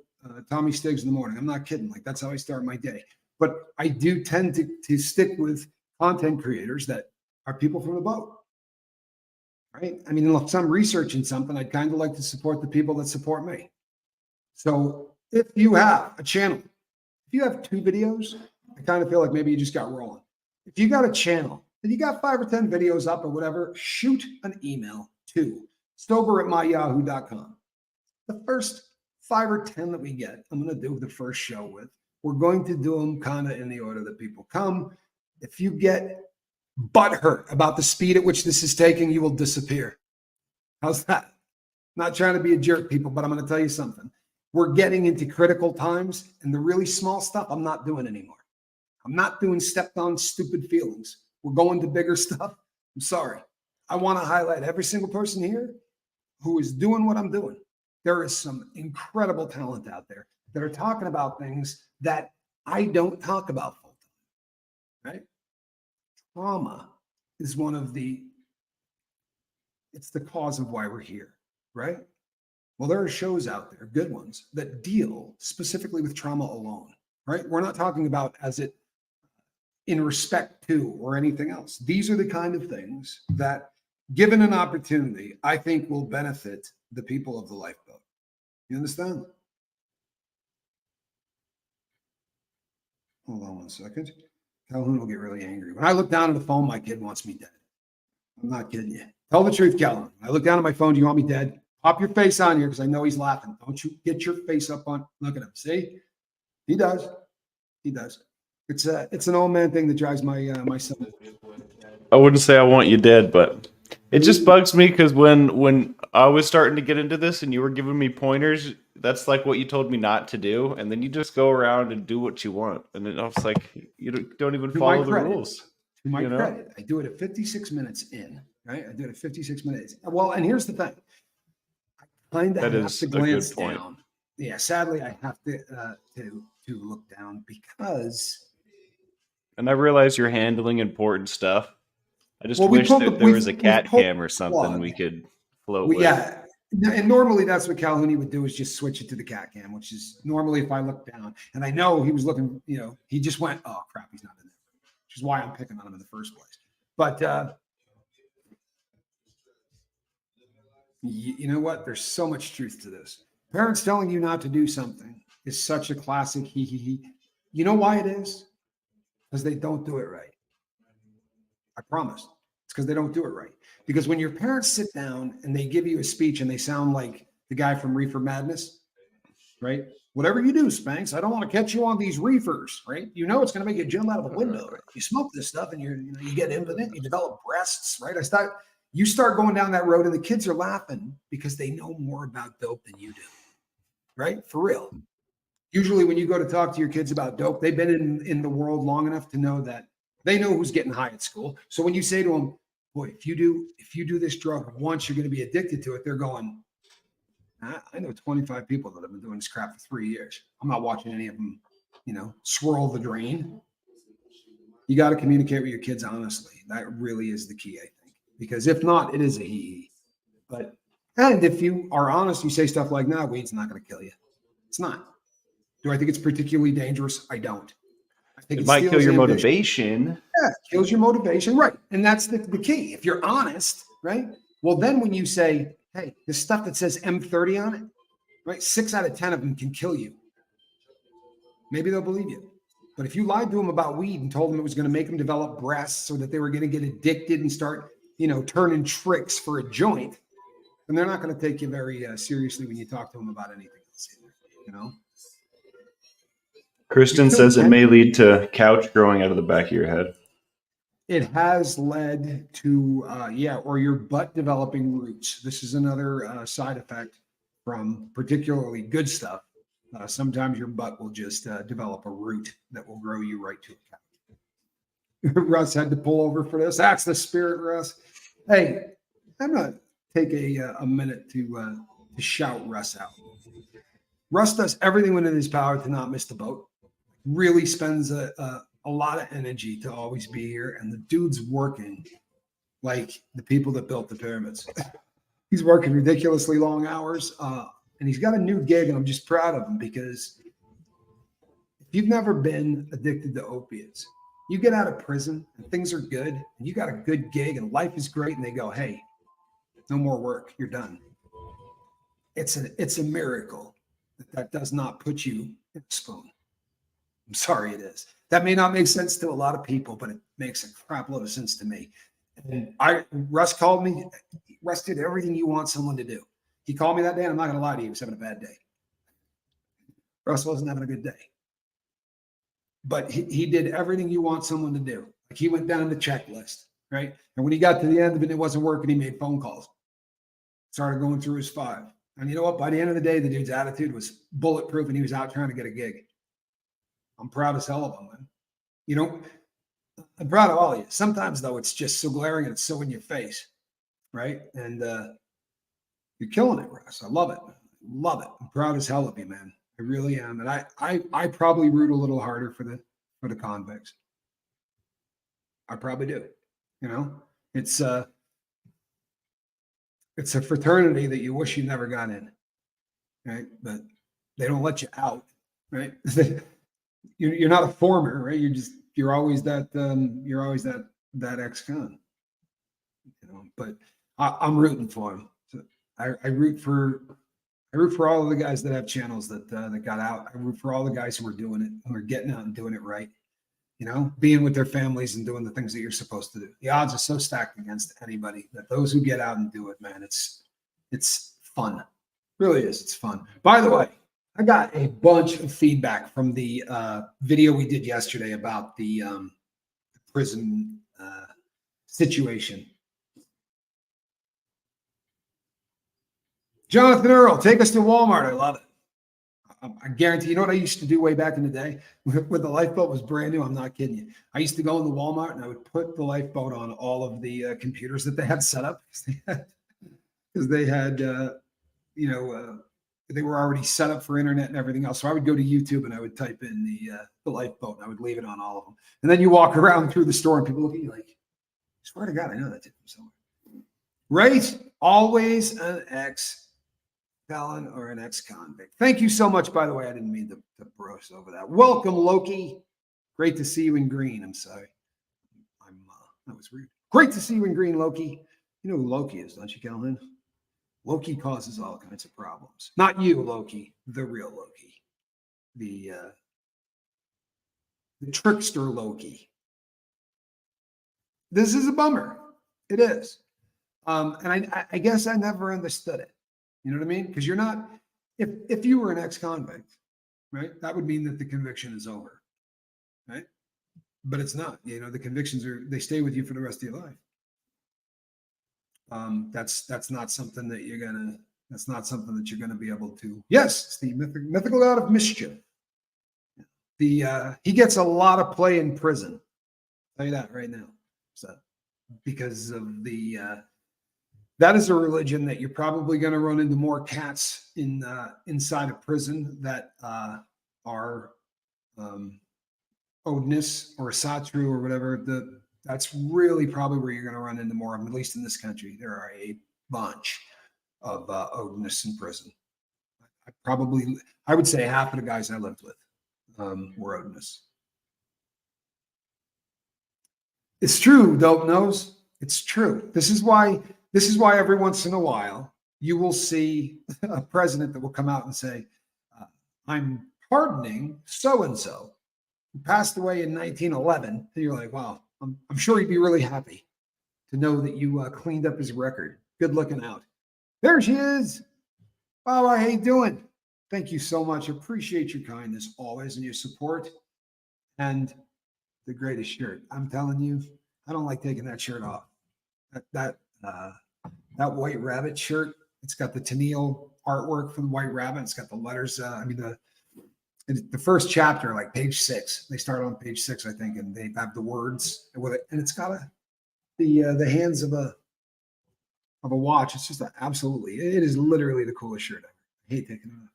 Tommy Stiggs in the morning. I'm not kidding. Like, that's how I start my day. But I do tend to stick with content creators that are people from the boat, right? I mean, if I'm researching something, I'd kind of like to support the people that support me. So if you have a channel, if you have 2 videos, I kind of feel like maybe you just got rolling. If you got a channel If you got 5 or 10 videos up or whatever, shoot an email to sober@myyahoo.com. The first 5 or 10 that we get, I'm going to do the first show with. We're going to do them kind of in the order that people come. If you get butthurt about the speed at which this is taking, you will disappear. How's that? Not trying to be a jerk, people, but I'm going to tell you something. We're getting into critical times, and the really small stuff I'm not doing anymore. I'm not doing stepped on stupid feelings. We're going to bigger stuff. I'm sorry. I want to highlight every single person here who is doing what I'm doing. There is some incredible talent out there that are talking about things that I don't talk about full time, right? Trauma is it's the cause of why we're here, right? Well, there are shows out there, good ones, that deal specifically with trauma alone, right? We're not talking about as it in respect to or anything else. These are the kind of things that, given an opportunity, I think will benefit the people of the lifeboat. You understand? Hold on 1 second. Calhoun will get really angry. When I look down at the phone, my kid wants me dead. I'm not kidding you. Tell the truth, Calhoun. I look down at my phone. Do you want me dead? Pop your face on here because I know he's laughing. Don't you get your face up on. Look at him. See? He does. He does. It's an old man thing that drives my son. I wouldn't say I want you dead, but it just bugs me because when I was starting to get into this and you were giving me pointers, that's like what you told me not to do, and then you just go around and do what you want, and then I was like, you don't even follow the rules. To my credit, I do it at 56 minutes in. Right? I do it at 56 minutes. Well, and here's the thing. I kind of have to glance down. Yeah, sadly, I have to look down because. And I realize you're handling important stuff. I just wish that there was a cat cam or something we could float with. Yeah, and normally that's what Calhoun would do, is just switch it to the cat cam, which is normally if I look down. And I know he was looking, he just went, oh, crap, he's not in there, which is why I'm picking on him in the first place. But you know what? There's so much truth to this. Parents telling you not to do something is such a classic he. You know why it is? Because they don't do it right. I promise. It's because they don't do it right. Because when your parents sit down and they give you a speech and they sound like the guy from Reefer Madness, right? Whatever you do, Spanx, I don't want to catch you on these reefers, right? You know it's going to make you jump out of a window. Right? You smoke this stuff and you get impotent, you develop breasts, right? You start going down that road and the kids are laughing because they know more about dope than you do, right? For real. Usually when you go to talk to your kids about dope, they've been in the world long enough to know that they know who's getting high at school. So when you say to them, boy, if you do this drug once, you're going to be addicted to it. They're going, I know 25 people that have been doing this crap for 3 years. I'm not watching any of them, swirl the drain. You got to communicate with your kids honestly. That really is the key, I think. Because if not, it is a he. And if you are honest, you say stuff like, "No, weed's not going to kill you." It's not. Do I think it's particularly dangerous? I don't. I think it might kill your motivation. Yeah, it kills your motivation, right? And that's the key. If you're honest, right? Well, then when you say, "Hey, the stuff that says M30 on it, right? 6 out of 10 of them can kill you," maybe they'll believe you. But if you lied to them about weed and told them it was going to make them develop breasts or that they were going to get addicted and start, turning tricks for a joint, then they're not going to take you very seriously when you talk to them about anything else either, Kristen says it may lead to couch growing out of the back of your head. It has led to, or your butt developing roots. This is another side effect from particularly good stuff. Sometimes your butt will just develop a root that will grow you right to a couch. Russ had to pull over for this. That's the spirit, Russ. Hey, I'm going to take a minute to shout Russ out. Russ does everything within his power to not miss the boat. Really spends a lot of energy to always be here. And the dude's working like the people that built the pyramids. He's working ridiculously long hours. And he's got a new gig, and I'm just proud of him because if you've never been addicted to opiates, you get out of prison and things are good and you got a good gig and life is great. And they go, "Hey, no more work. You're done." It's a miracle that does not put you in a spoon. I'm sorry, it is. That may not make sense to a lot of people, but it makes a crap load of sense to me. And Russ called me. Russ did everything you want someone to do. He called me that day, and I'm not going to lie to you, he was having a bad day. Russ wasn't having a good day. But he did everything you want someone to do. Like he went down the checklist, right? And when he got to the end of it and it wasn't working, he made phone calls. Started going through his file. And you know what? By the end of the day, the dude's attitude was bulletproof and he was out trying to get a gig. I'm proud as hell of him, man. You know, I'm proud of all of you. Sometimes, though, it's just so glaring and it's so in your face, right? And you're killing it, Russ. I love it. Love it. I'm proud as hell of you, man. I really am. And I probably root a little harder for the convicts. I probably do. You know, it's a fraternity that you wish you never got in, right? But they don't let you out, right? You're not a former, right? You're always that ex-con, you know. But I'm rooting for him. So I root for all of the guys that have channels that got out. I root for all the guys who are doing it, who are getting out and doing it right. You know, being with their families and doing the things that you're supposed to do. The odds are so stacked against anybody that those who get out and do it, man, it's fun. It really is. It's fun. By the way, I got a bunch of feedback from the video we did yesterday about the prison situation. Jonathan Earl, take us to Walmart. I love it. I guarantee, you know what I used to do way back in the day when the lifeboat was brand new? I'm not kidding you. I used to go into Walmart and I would put the lifeboat on all of the computers that they had set up because they had, they were already set up for internet and everything else. So I would go to YouTube and I would type in the lifeboat and I would leave it on all of them. And then you walk around through the store and people look at you like, I swear to God, I know that tip from somewhere. Right? Always an ex-felon or an ex-convict. Thank you so much, by the way. I didn't mean to brush over that. Welcome, Loki. Great to see you in green. I'm sorry. That was rude. Great to see you in green, Loki. You know who Loki is, don't you, Calvin? Loki causes all kinds of problems. Not you, Loki, the real Loki. The trickster Loki. This is a bummer. It is. And I guess I never understood it. You know what I mean? Because you're not, if you were an ex-convict, right, that would mean that the conviction is over, right? But it's not. You know, the convictions they stay with you for the rest of your life. That's not something that you're gonna be able to. Yes, it's the mythical god of mischief. He gets a lot of play in prison. I'll tell you that right now. So because of that is a religion that you're probably going to run into more cats inside of prison that are Odinist or Satru or whatever. That's really probably where you're going to run into more of them, at least in this country. There are a bunch of Odinists in prison. I would say half of the guys I lived with were Odinists. It's true, Dope Nose. It's true. This is why every once in a while you will see a president that will come out and say, I'm pardoning so-and-so who passed away in 1911. And you're like, wow, I'm sure he'd be really happy to know that you cleaned up his record. Good looking out. There she is. Oh, how you doing? Thank you so much. Appreciate your kindness always and your support. And the greatest shirt. I'm telling you, I don't like taking that shirt off. That White Rabbit shirt, it's got the Tennille artwork from the White Rabbit. It's got the letters. The first chapter, like page 6, they start on page 6, I think, and they have the words with it, and it's got the hands of a watch. It's just it is literally the coolest shirt ever. I hate taking it off.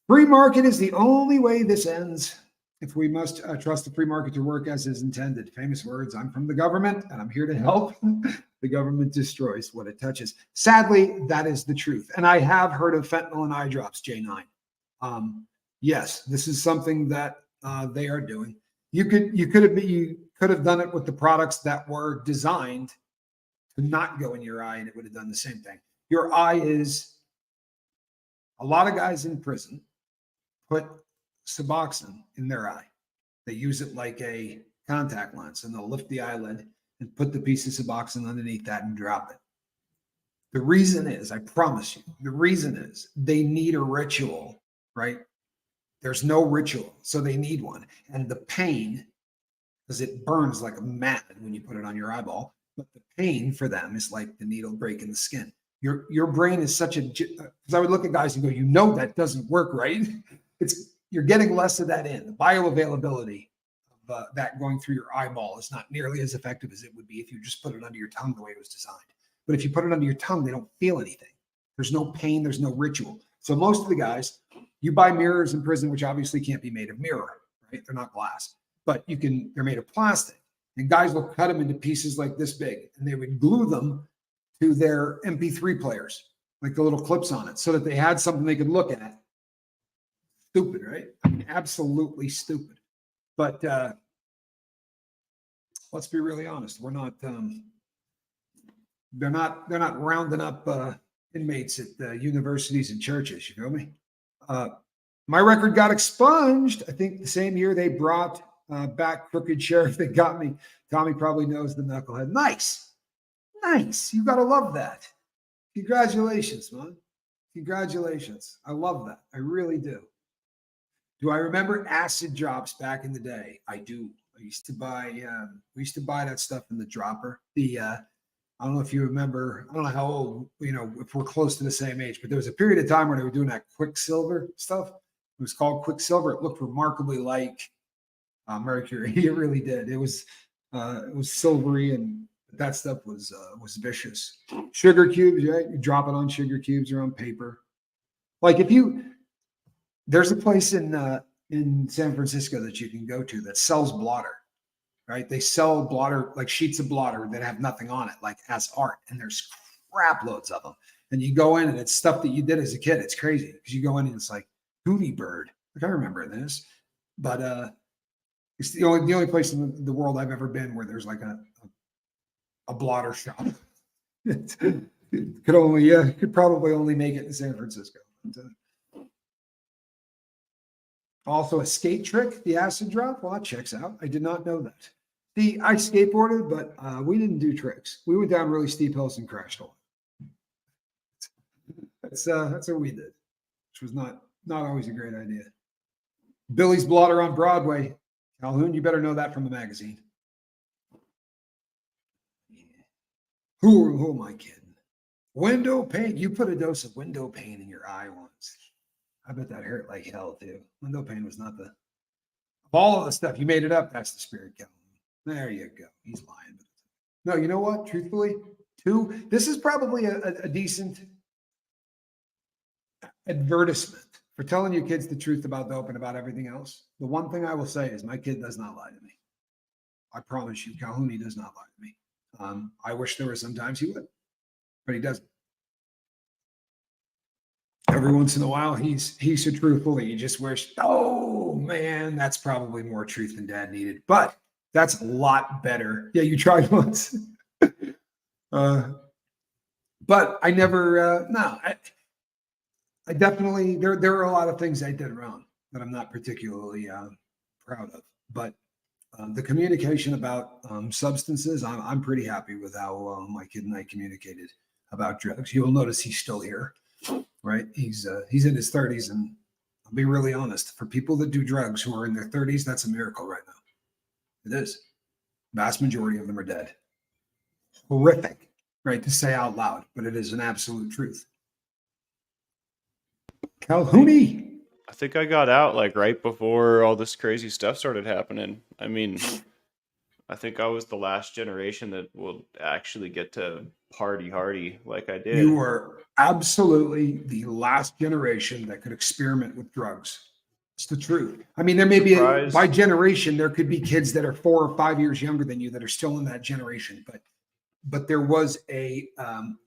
Free market is the only way this ends. If we must trust the free market to work as is intended. Famous words. I'm from the government and I'm here to help. The government destroys what it touches. Sadly, that is the truth. And I have heard of fentanyl and eye drops, J9. Yes, this is something that they are doing. You could have done it with the products that were designed to not go in your eye, and it would have done the same thing. Your eye is a lot of guys in prison put Suboxone in their eye. They use it like a contact lens, and they'll lift the eyelid and put the piece of Suboxone underneath that and drop it. The reason is, I promise you, the reason is they need a ritual, right? There's no ritual, so they need one. And the pain, because it burns like a mad when you put it on your eyeball, but the pain for them is like the needle breaking the skin. Your brain is such a, because I would look at guys and go, you know that doesn't work, right? You're getting less of that in. The bioavailability of that going through your eyeball is not nearly as effective as it would be if you just put it under your tongue the way it was designed. But if you put it under your tongue, they don't feel anything. There's no pain, there's no ritual. So most of the guys, you buy mirrors in prison, which obviously can't be made of mirror, right? They're not glass, but they're made of plastic. And guys will cut them into pieces like this big, and they would glue them to their MP3 players, like the little clips on it, so that they had something they could look at. Stupid, right? I mean, absolutely stupid. But let's be really honest. We're not. They're not rounding up inmates at universities and churches. You feel me? My record got expunged. I think the same year they brought back crooked sheriff that got me. Tommy probably knows the knucklehead. Nice. You got to love that. Congratulations, man. Congratulations. I love that. I really do. Do I remember acid drops back in the day? I do. I used to buy. We used to buy that stuff in the dropper. I don't know if you remember. I don't know how old. If we're close to the same age, but there was a period of time where they were doing that Quicksilver stuff. It was called Quicksilver. It looked remarkably like mercury. It really did. It was silvery, and that stuff was vicious. Sugar cubes, right? You drop it on sugar cubes or on paper. Like there's a place in San Francisco that you can go to that sells blotter, right? They sell blotter, like sheets of blotter that have nothing on it, like as art, and there's crap loads of them. And you go in and it's stuff that you did as a kid. It's crazy because you go in and it's like Hootie Bird. Like I remember this, but it's the only place in the world I've ever been where there's like a blotter shop. It could probably only make it in San Francisco. Also a skate trick, the acid drop. Well, that checks out. I did not know that. I skateboarded, but we didn't do tricks. We went down really steep hills and crashed a lot. That's what we did, which was not always a great idea. Billy's blotter on Broadway. Calhoun, you better know that from the magazine. Who am I kidding? Window pane. You put a dose of window pane in your eye once. I bet that hurt like hell too. Window pane was not of all of the stuff. You made it up. That's the spirit, Calhoun. There you go. He's lying. No, you know what? Truthfully, this is probably a decent advertisement for telling your kids the truth about dope and about everything else. The one thing I will say is my kid does not lie to me. I promise you, Calhoun, he does not lie to me. I wish there were sometimes he would, but he doesn't. Every once in a while, he's so truthful that you just wish, oh man, that's probably more truth than dad needed. But that's a lot better. Yeah, you tried once. But I never, I definitely, there are a lot of things I did wrong that I'm not particularly proud of. But the communication about substances, I'm pretty happy with how my kid and I communicated about drugs. You'll notice he's still here, right? He's in his 30s, and I'll be really honest. For people that do drugs who are in their 30s, that's a miracle right now. It is. Vast majority of them are dead. Horrific, right, to say out loud, but it is an absolute truth. Calhouni. I think I got out like right before all this crazy stuff started happening. I mean, I think I was the last generation that will actually get to party hardy like I did. You were absolutely the last generation that could experiment with drugs. It's the truth. I mean, there may be by generation, there could be kids that are 4 or 5 years younger than you that are still in that generation, but there was a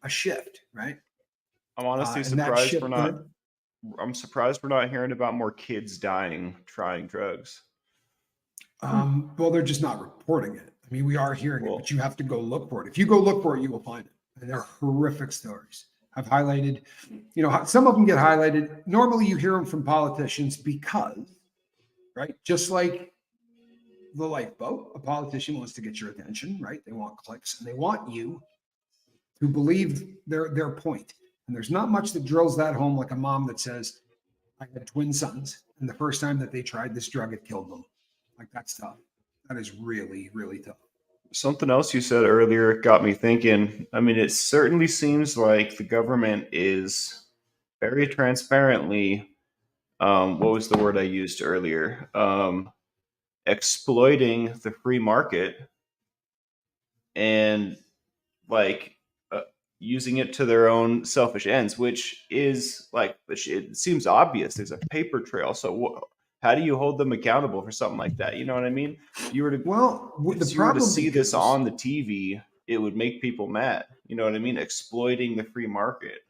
shift, right? I'm honestly surprised I'm surprised we're not hearing about more kids dying trying drugs. Well, they're just not reporting it. I mean, we are hearing it, but you have to go look for it. If you go look for it, you will find it. And they're horrific stories. I've highlighted, some of them get highlighted. Normally you hear them from politicians because, right? Just like the lifeboat, a politician wants to get your attention, right? They want clicks and they want you to believe their point. And there's not much that drills that home like a mom that says, I had twin sons, and the first time that they tried this drug, it killed them. Like, that's tough. That is really, really tough. Something else you said earlier got me thinking. I mean, it certainly seems like the government is very transparently, what was the word I used earlier? Exploiting the free market and like using it to their own selfish ends, which is like, it seems obvious. There's a paper trail. So how do you hold them accountable for something like that? You know what I mean? If you were to, if you were to see this on the TV, it would make people mad. You know what I mean? Exploiting the free market.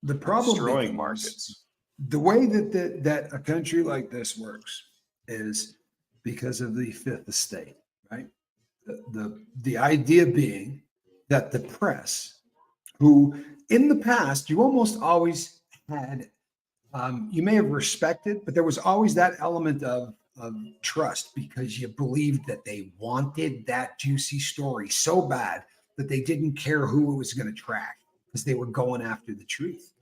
The problem destroying markets. The way that a country like this works is because of the fifth estate, right? The idea being that the press, who in the past you almost always had, you may have respected, but there was always that element of trust because you believed that they wanted that juicy story so bad that they didn't care who it was going to track because they were going after the truth.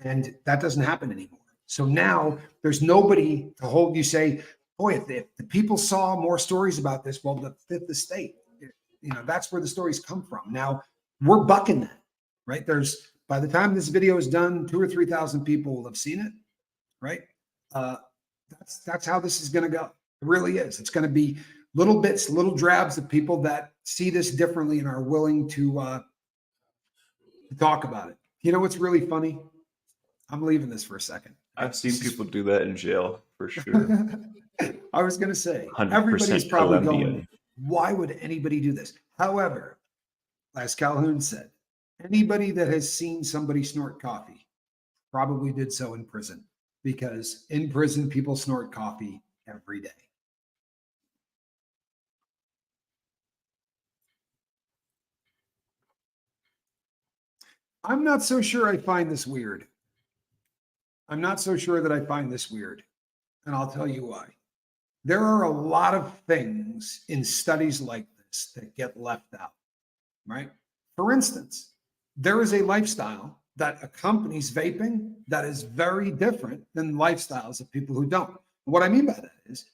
And that doesn't happen anymore. So now there's nobody to hold you, say, boy, if the people saw more stories about this, well, the fifth estate, that's where the stories come from. Now we're bucking that, right? There's, by the time this video is done, 2,000 or 3,000 people will have seen it, right? That's how this is going to go. It really is. It's going to be little bits, little drabs of people that see this differently and are willing to talk about it. You know what's really funny? I'm leaving this for a second. I've seen people do that in jail for sure. I was going to say, everybody's probably going, why would anybody do this? However, as Calhoun said, anybody that has seen somebody snort coffee probably did so in prison, because in prison, people snort coffee every day. I'm not so sure I find this weird. I'm not so sure that I find this weird. And I'll tell you why. There are a lot of things in studies like this that get left out, right? For instance, there is a lifestyle that accompanies vaping that is very different than lifestyles of people who don't. What I mean by that is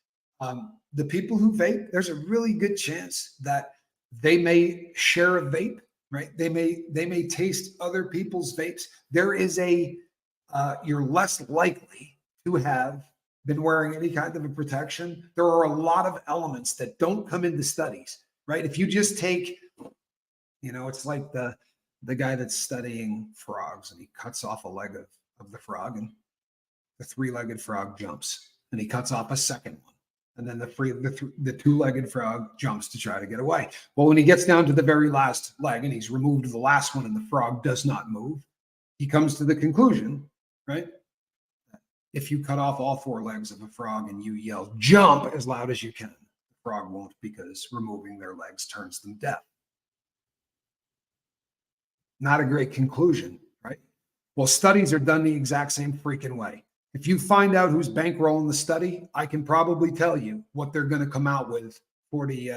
the people who vape, there's a really good chance that they may share a vape, right? They may taste other people's vapes. There is you're less likely to have been wearing any kind of a protection. There are a lot of elements that don't come into studies, right? If you just take, it's like the guy that's studying frogs and he cuts off a leg of the frog and the three-legged frog jumps and he cuts off a second one. And then the two-legged frog jumps to try to get away. Well, when he gets down to the very last leg and he's removed the last one and the frog does not move, he comes to the conclusion, right? If you cut off all four legs of a frog and you yell, jump as loud as you can, the frog won't, because removing their legs turns them deaf. Not a great conclusion, right? Well, studies are done the exact same freaking way. If you find out who's bankrolling the study, I can probably tell you what they're going to come out with for the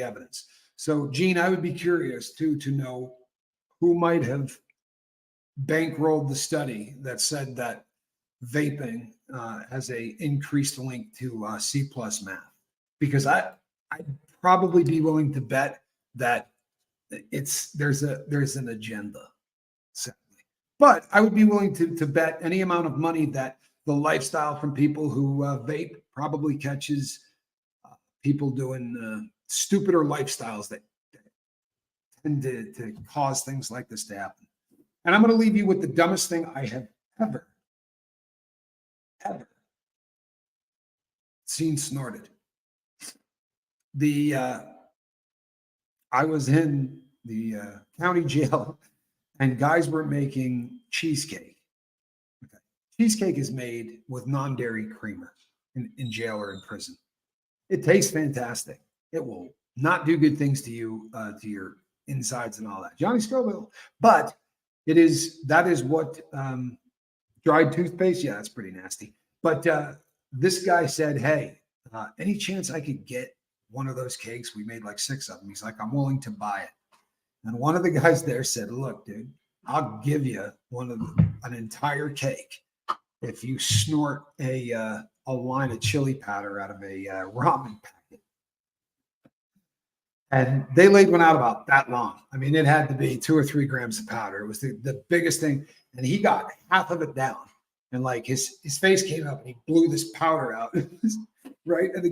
evidence. So, Gene, I would be curious too to know who might have bankrolled the study that said that vaping has a increased link to C+ math, because I'd probably be willing to bet that there's an agenda, sadly. But I would be willing to bet any amount of money that the lifestyle from people who vape probably catches people doing stupider lifestyles that tend to cause things like this to happen. And I'm going to leave you with the dumbest thing I have ever seen snorted. I was in the county jail and guys were making cheesecake. Okay. Cheesecake is made with non-dairy creamer in jail or in prison. It tastes fantastic. It will not do good things to you, to your insides and all that. Johnny Scoville. But that is what dried toothpaste. Yeah, that's pretty nasty. But this guy said, hey, any chance I could get one of those cakes. We made like 6 of them. He's like, I'm willing to buy it. And one of the guys there said, look, dude, I'll give you an entire cake if you snort a line of chili powder out of a ramen packet. And they laid one out about that long. I mean, it had to be 2 or 3 grams of powder. It was the biggest thing. And he got half of it down. And like his face came up and he blew this powder out. Right. And the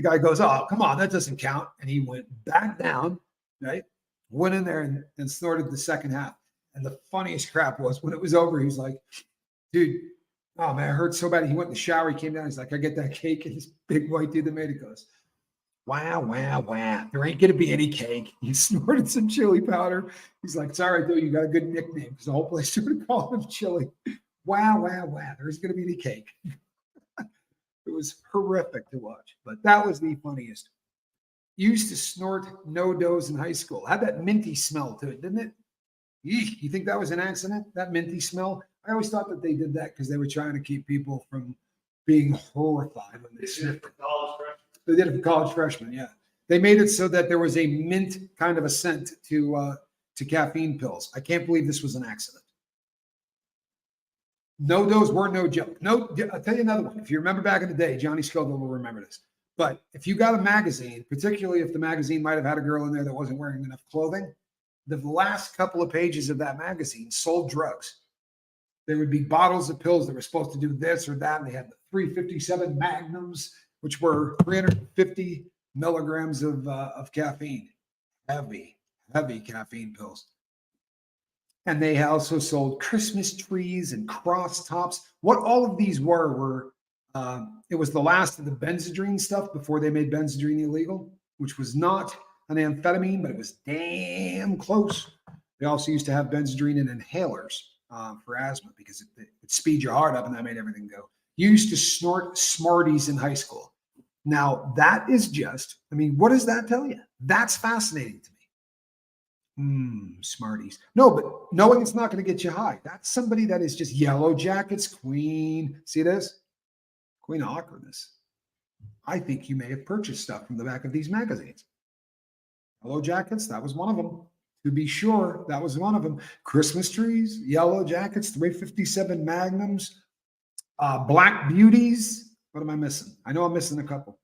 guy goes, oh, come on, that doesn't count. And he went back down, right? Went in there and snorted the second half. And the funniest crap was when it was over, he's like, dude, oh man, it hurt so bad. He went in the shower, he came down, he's like, I get that cake. And this big white dude that made it goes, wow. There ain't gonna be any cake. He snorted some chili powder. He's like, it's all right, though, you got a good nickname, because the whole place started calling him Chili. Wow. There isn't gonna be any cake. It was horrific to watch, but that was the funniest. Used to snort no-dos in high school. Had that minty smell to it, didn't it? Eek, you think that was an accident? That minty smell? I always thought that they did that because they were trying to keep people from being horrified when they sniffed it. They did it for college freshmen, yeah. They made it so that there was a mint kind of a scent to caffeine pills. I can't believe this was an accident. No-dos were no joke. No, I'll tell you another one. If you remember back in the day, Johnny Scoville will remember this. But if you got a magazine, particularly if the magazine might have had a girl in there that wasn't wearing enough clothing, the last couple of pages of that magazine sold drugs. There would be bottles of pills that were supposed to do this or that. And they had the 357 Magnums, which were 350 milligrams of caffeine. Heavy caffeine pills. And they also sold Christmas trees and cross tops. What all of these were it was the last of the Benzedrine stuff before they made Benzedrine illegal, which was not an amphetamine, but it was damn close. They also used to have Benzedrine in inhalers for asthma because it speeds your heart up, and that made everything go. You used to snort Smarties in high school. Now, that is just, I mean, what does that tell you? That's fascinating to me. Smarties. No, but knowing it's not going to get you high. That's somebody that is just Yellow Jackets, Queen. See this? Queen of Awkwardness. I think you may have purchased stuff from the back of these magazines. Yellow Jackets, that was one of them. To be sure, that was one of them. Christmas trees, Yellow Jackets, 357 Magnums, Black Beauties. What am I missing? I know I'm missing a couple.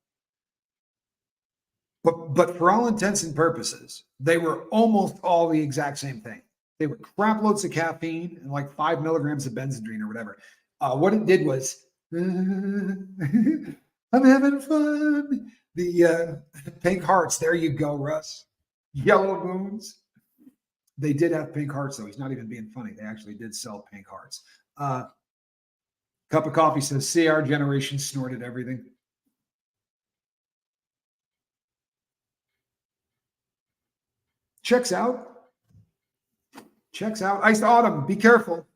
But for all intents and purposes, they were almost all the exact same thing. They were crap loads of caffeine and like 5 milligrams of Benzedrine or whatever. What it did was, I'm having fun. The pink hearts. There you go, Russ. Yellow moons. They did have pink hearts, though. He's not even being funny. They actually did sell pink hearts. Cup of Coffee says, see, our generation snorted everything. Checks out. Iced Autumn, be careful.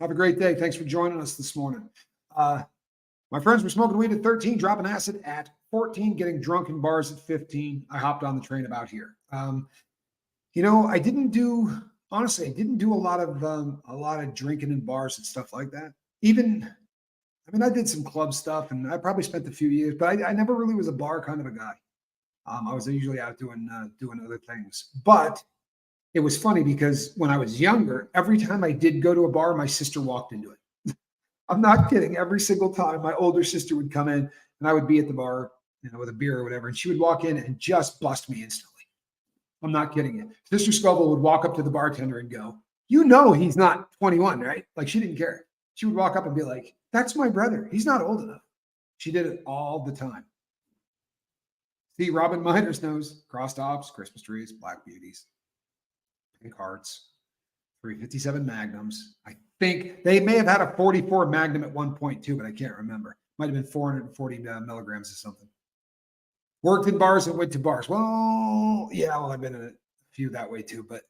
Have a great day. Thanks for joining us this morning. My friends were smoking weed at 13, dropping acid at 14, getting drunk in bars at 15. I hopped on the train about here. I didn't do a lot of drinking in bars and stuff like that. I did some club stuff, and I probably spent a few years, but I never really was a bar kind of a guy. I was usually out doing other things. But it was funny because when I was younger, every time I did go to a bar, my sister walked into it. I'm not kidding. Every single time my older sister would come in and I would be at the bar, with a beer or whatever, and she would walk in and just bust me instantly. I'm not kidding you. Sister Scoville would walk up to the bartender and go, he's not 21, right? Like, she didn't care. She would walk up and be like, that's my brother. He's not old enough. She did it all the time. See, Robin Miners knows cross tops, Christmas trees, Black Beauties, pink hearts, 357 Magnums. I think they may have had a 44 Magnum at one point too, but I can't remember. Might have been 440 milligrams or something. Worked in bars and went to bars. Well, yeah, I've been in a few that way too. But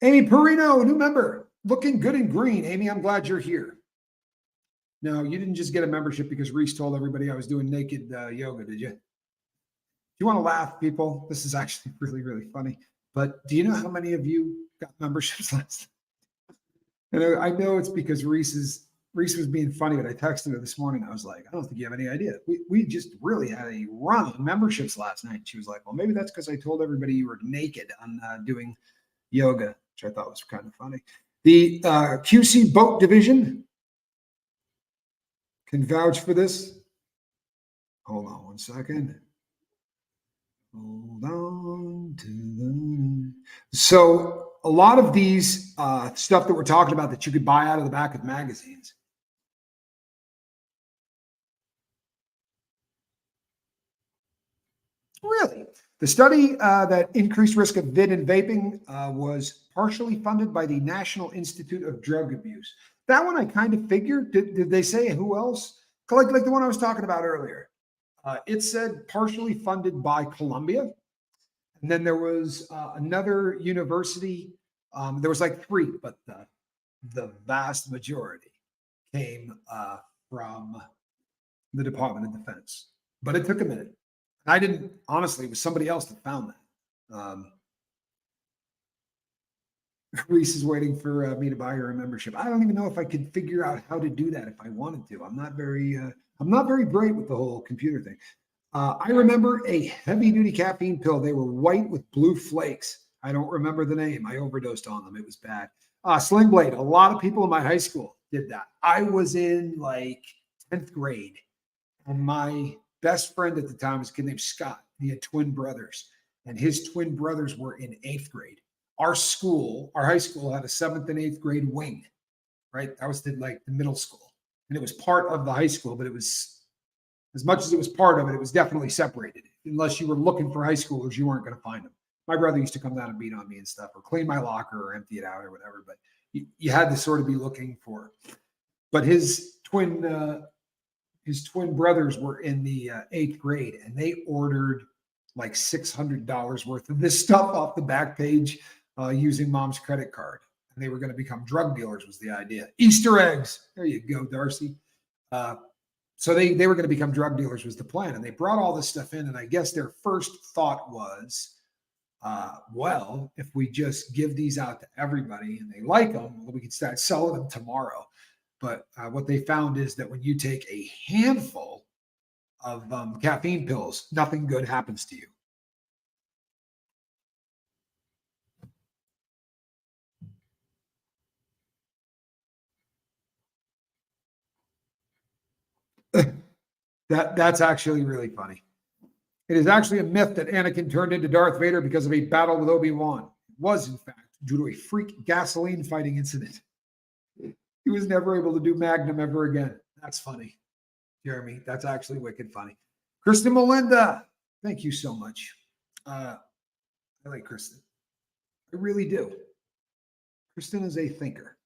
Amy Perino, new member, looking good and green. Amy, I'm glad you're here. No, you didn't just get a membership because Reese told everybody I was doing naked yoga, did you? If you want to laugh, people, this is actually really, really funny. But do you know how many of you got memberships last time? And I know it's because Reese Reese was being funny, but I texted her this morning. I was like, I don't think you have any idea. We just really had a run on memberships last night. She was like, well, maybe that's because I told everybody you were naked on doing yoga, which I thought was kind of funny. The QC boat division can vouch for this. Hold on one second. Hold on to the... So a lot of these stuff that we're talking about that you could buy out of the back of magazines. Really? The study that increased risk of vid and vaping was partially funded by the National Institute of Drug Abuse. That one I kind of figured. Did they say who else? Like the one I was talking about earlier. It said partially funded by Columbia. And then there was another university. There was like three, but the vast majority came from the Department of Defense. But it took a minute. I didn't, honestly, it was somebody else that found that. Reese is waiting for me to buy her a membership. I don't even know if I could figure out how to do that if I wanted to. I'm not very bright with the whole computer thing. I remember a heavy duty caffeine pill. They were white with blue flakes. I don't remember the name. I overdosed on them. It was bad. Sling Blade. A lot of people in my high school did that. I was in like 10th grade, and my best friend at the time was a kid named Scott. He had twin brothers, and his twin brothers were in 8th grade. Our high school had a 7th and 8th grade wing, right? That was the middle school. And it was part of the high school, but it was, as much as it was part of it, it was definitely separated. Unless you were looking for high schoolers, you weren't going to find them. My brother used to come down and beat on me and stuff, or clean my locker or empty it out or whatever, but you had to sort of be looking for. But his twin brothers were in the 8th grade, and they ordered like $600 worth of this stuff off the back page using mom's credit card. And they were going to become drug dealers was the idea. Easter eggs. There you go, Darcy. So they were going to become drug dealers was the plan. And they brought all this stuff in. And I guess their first thought was, well, if we just give these out to everybody and they like them, well, we can start selling them tomorrow. But what they found is that when you take a handful of caffeine pills, nothing good happens to you. That's actually really funny. It is actually a myth that Anakin turned into Darth Vader because of a battle with Obi-Wan. It was, in fact, due to a freak gasoline fighting incident. He was never able to do Magnum ever again. That's funny, Jeremy. That's actually wicked funny. Kristen Melinda, thank you so much. I like Kristen. I really do. Kristen is a thinker.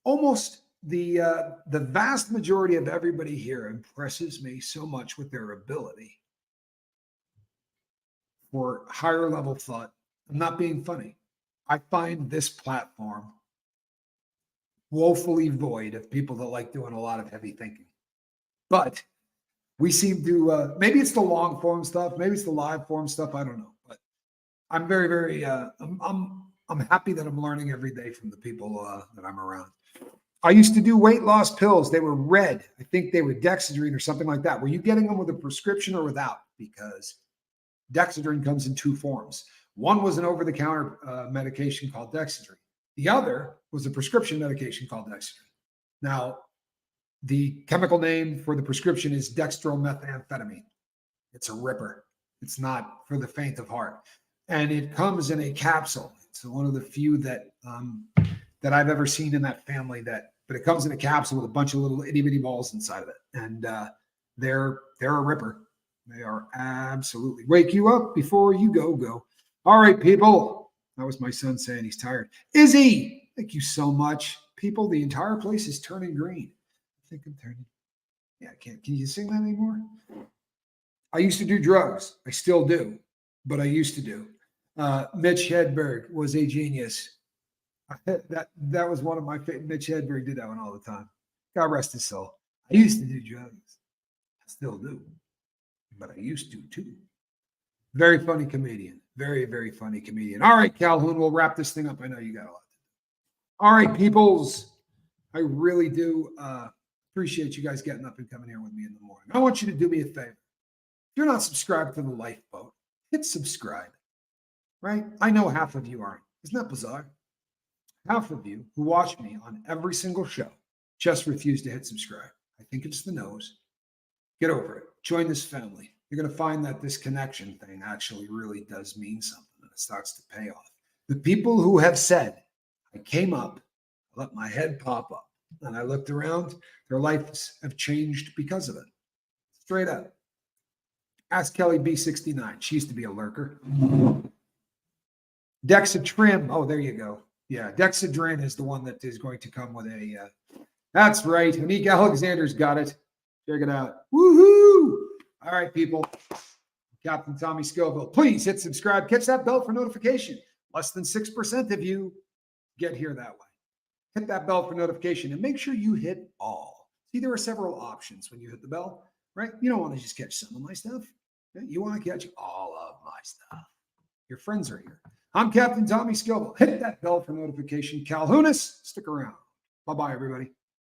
Almost the vast majority of everybody here impresses me so much with their ability for higher level thought. I'm not being funny. I find this platform woefully void of people that like doing a lot of heavy thinking. But we seem to, maybe it's the long form stuff, maybe it's the live form stuff, I don't know. But I'm very, very, I'm happy that I'm learning every day from the people that I'm around. I used to do weight loss pills. They were red. I think they were Dexedrine or something like that. Were you getting them with a prescription or without? Because Dexedrine comes in two forms. One was an over-the-counter medication called Dexedrine. The other was a prescription medication called Dexedrine. Now, the chemical name for the prescription is dextromethamphetamine. It's a ripper. It's not for the faint of heart. And it comes in a capsule. It's one of the few that I've ever seen in that family but it comes in a capsule with a bunch of little itty bitty balls inside of it. And they're a ripper. They are absolutely wake you up before you go. All right, people. That was my son saying he's tired. Izzy, thank you so much. People, the entire place is turning green. I think I'm turning. Yeah, I can't. Can you sing that anymore? I used to do drugs. I still do, but I used to do. Mitch Hedberg was a genius. That was one of my favorite. Mitch Hedberg did that one all the time. God rest his soul. I used to do drugs. I still do, but I used to too. Very funny comedian. Very, very funny comedian. All right, Calhoun, we'll wrap this thing up. I know you got a lot. All right, peoples. I really do appreciate you guys getting up and coming here with me in the morning. I want you to do me a favor. If you're not subscribed to the Lifeboat, hit subscribe, right? I know half of you aren't. Isn't that bizarre? Half of you who watch me on every single show just refuse to hit subscribe. I think it's the nose. Get over it. Join this family. You're going to find that this connection thing actually really does mean something, and it starts to pay off. The people who have said, I came up, I let my head pop up, and I looked around, their lives have changed because of it. Straight up. Ask Kelly B69. She used to be a lurker. Dexatrim. Oh, there you go. Yeah, Dexadrin is the one that is going to come with a. That's right. Anik Alexander's got it. Check it out. Woohoo! All right, people. Captain Tommy Scoville. Please hit subscribe. Catch that bell for notification. Less than 6% of you get here that way. Hit that bell for notification and make sure you hit all. See, there are several options when you hit the bell, right? You don't want to just catch some of my stuff. You want to catch all of my stuff. Your friends are here. I'm Captain Tommy Scoville. Hit that bell for notification. Calhounis, stick around. Bye-bye, everybody.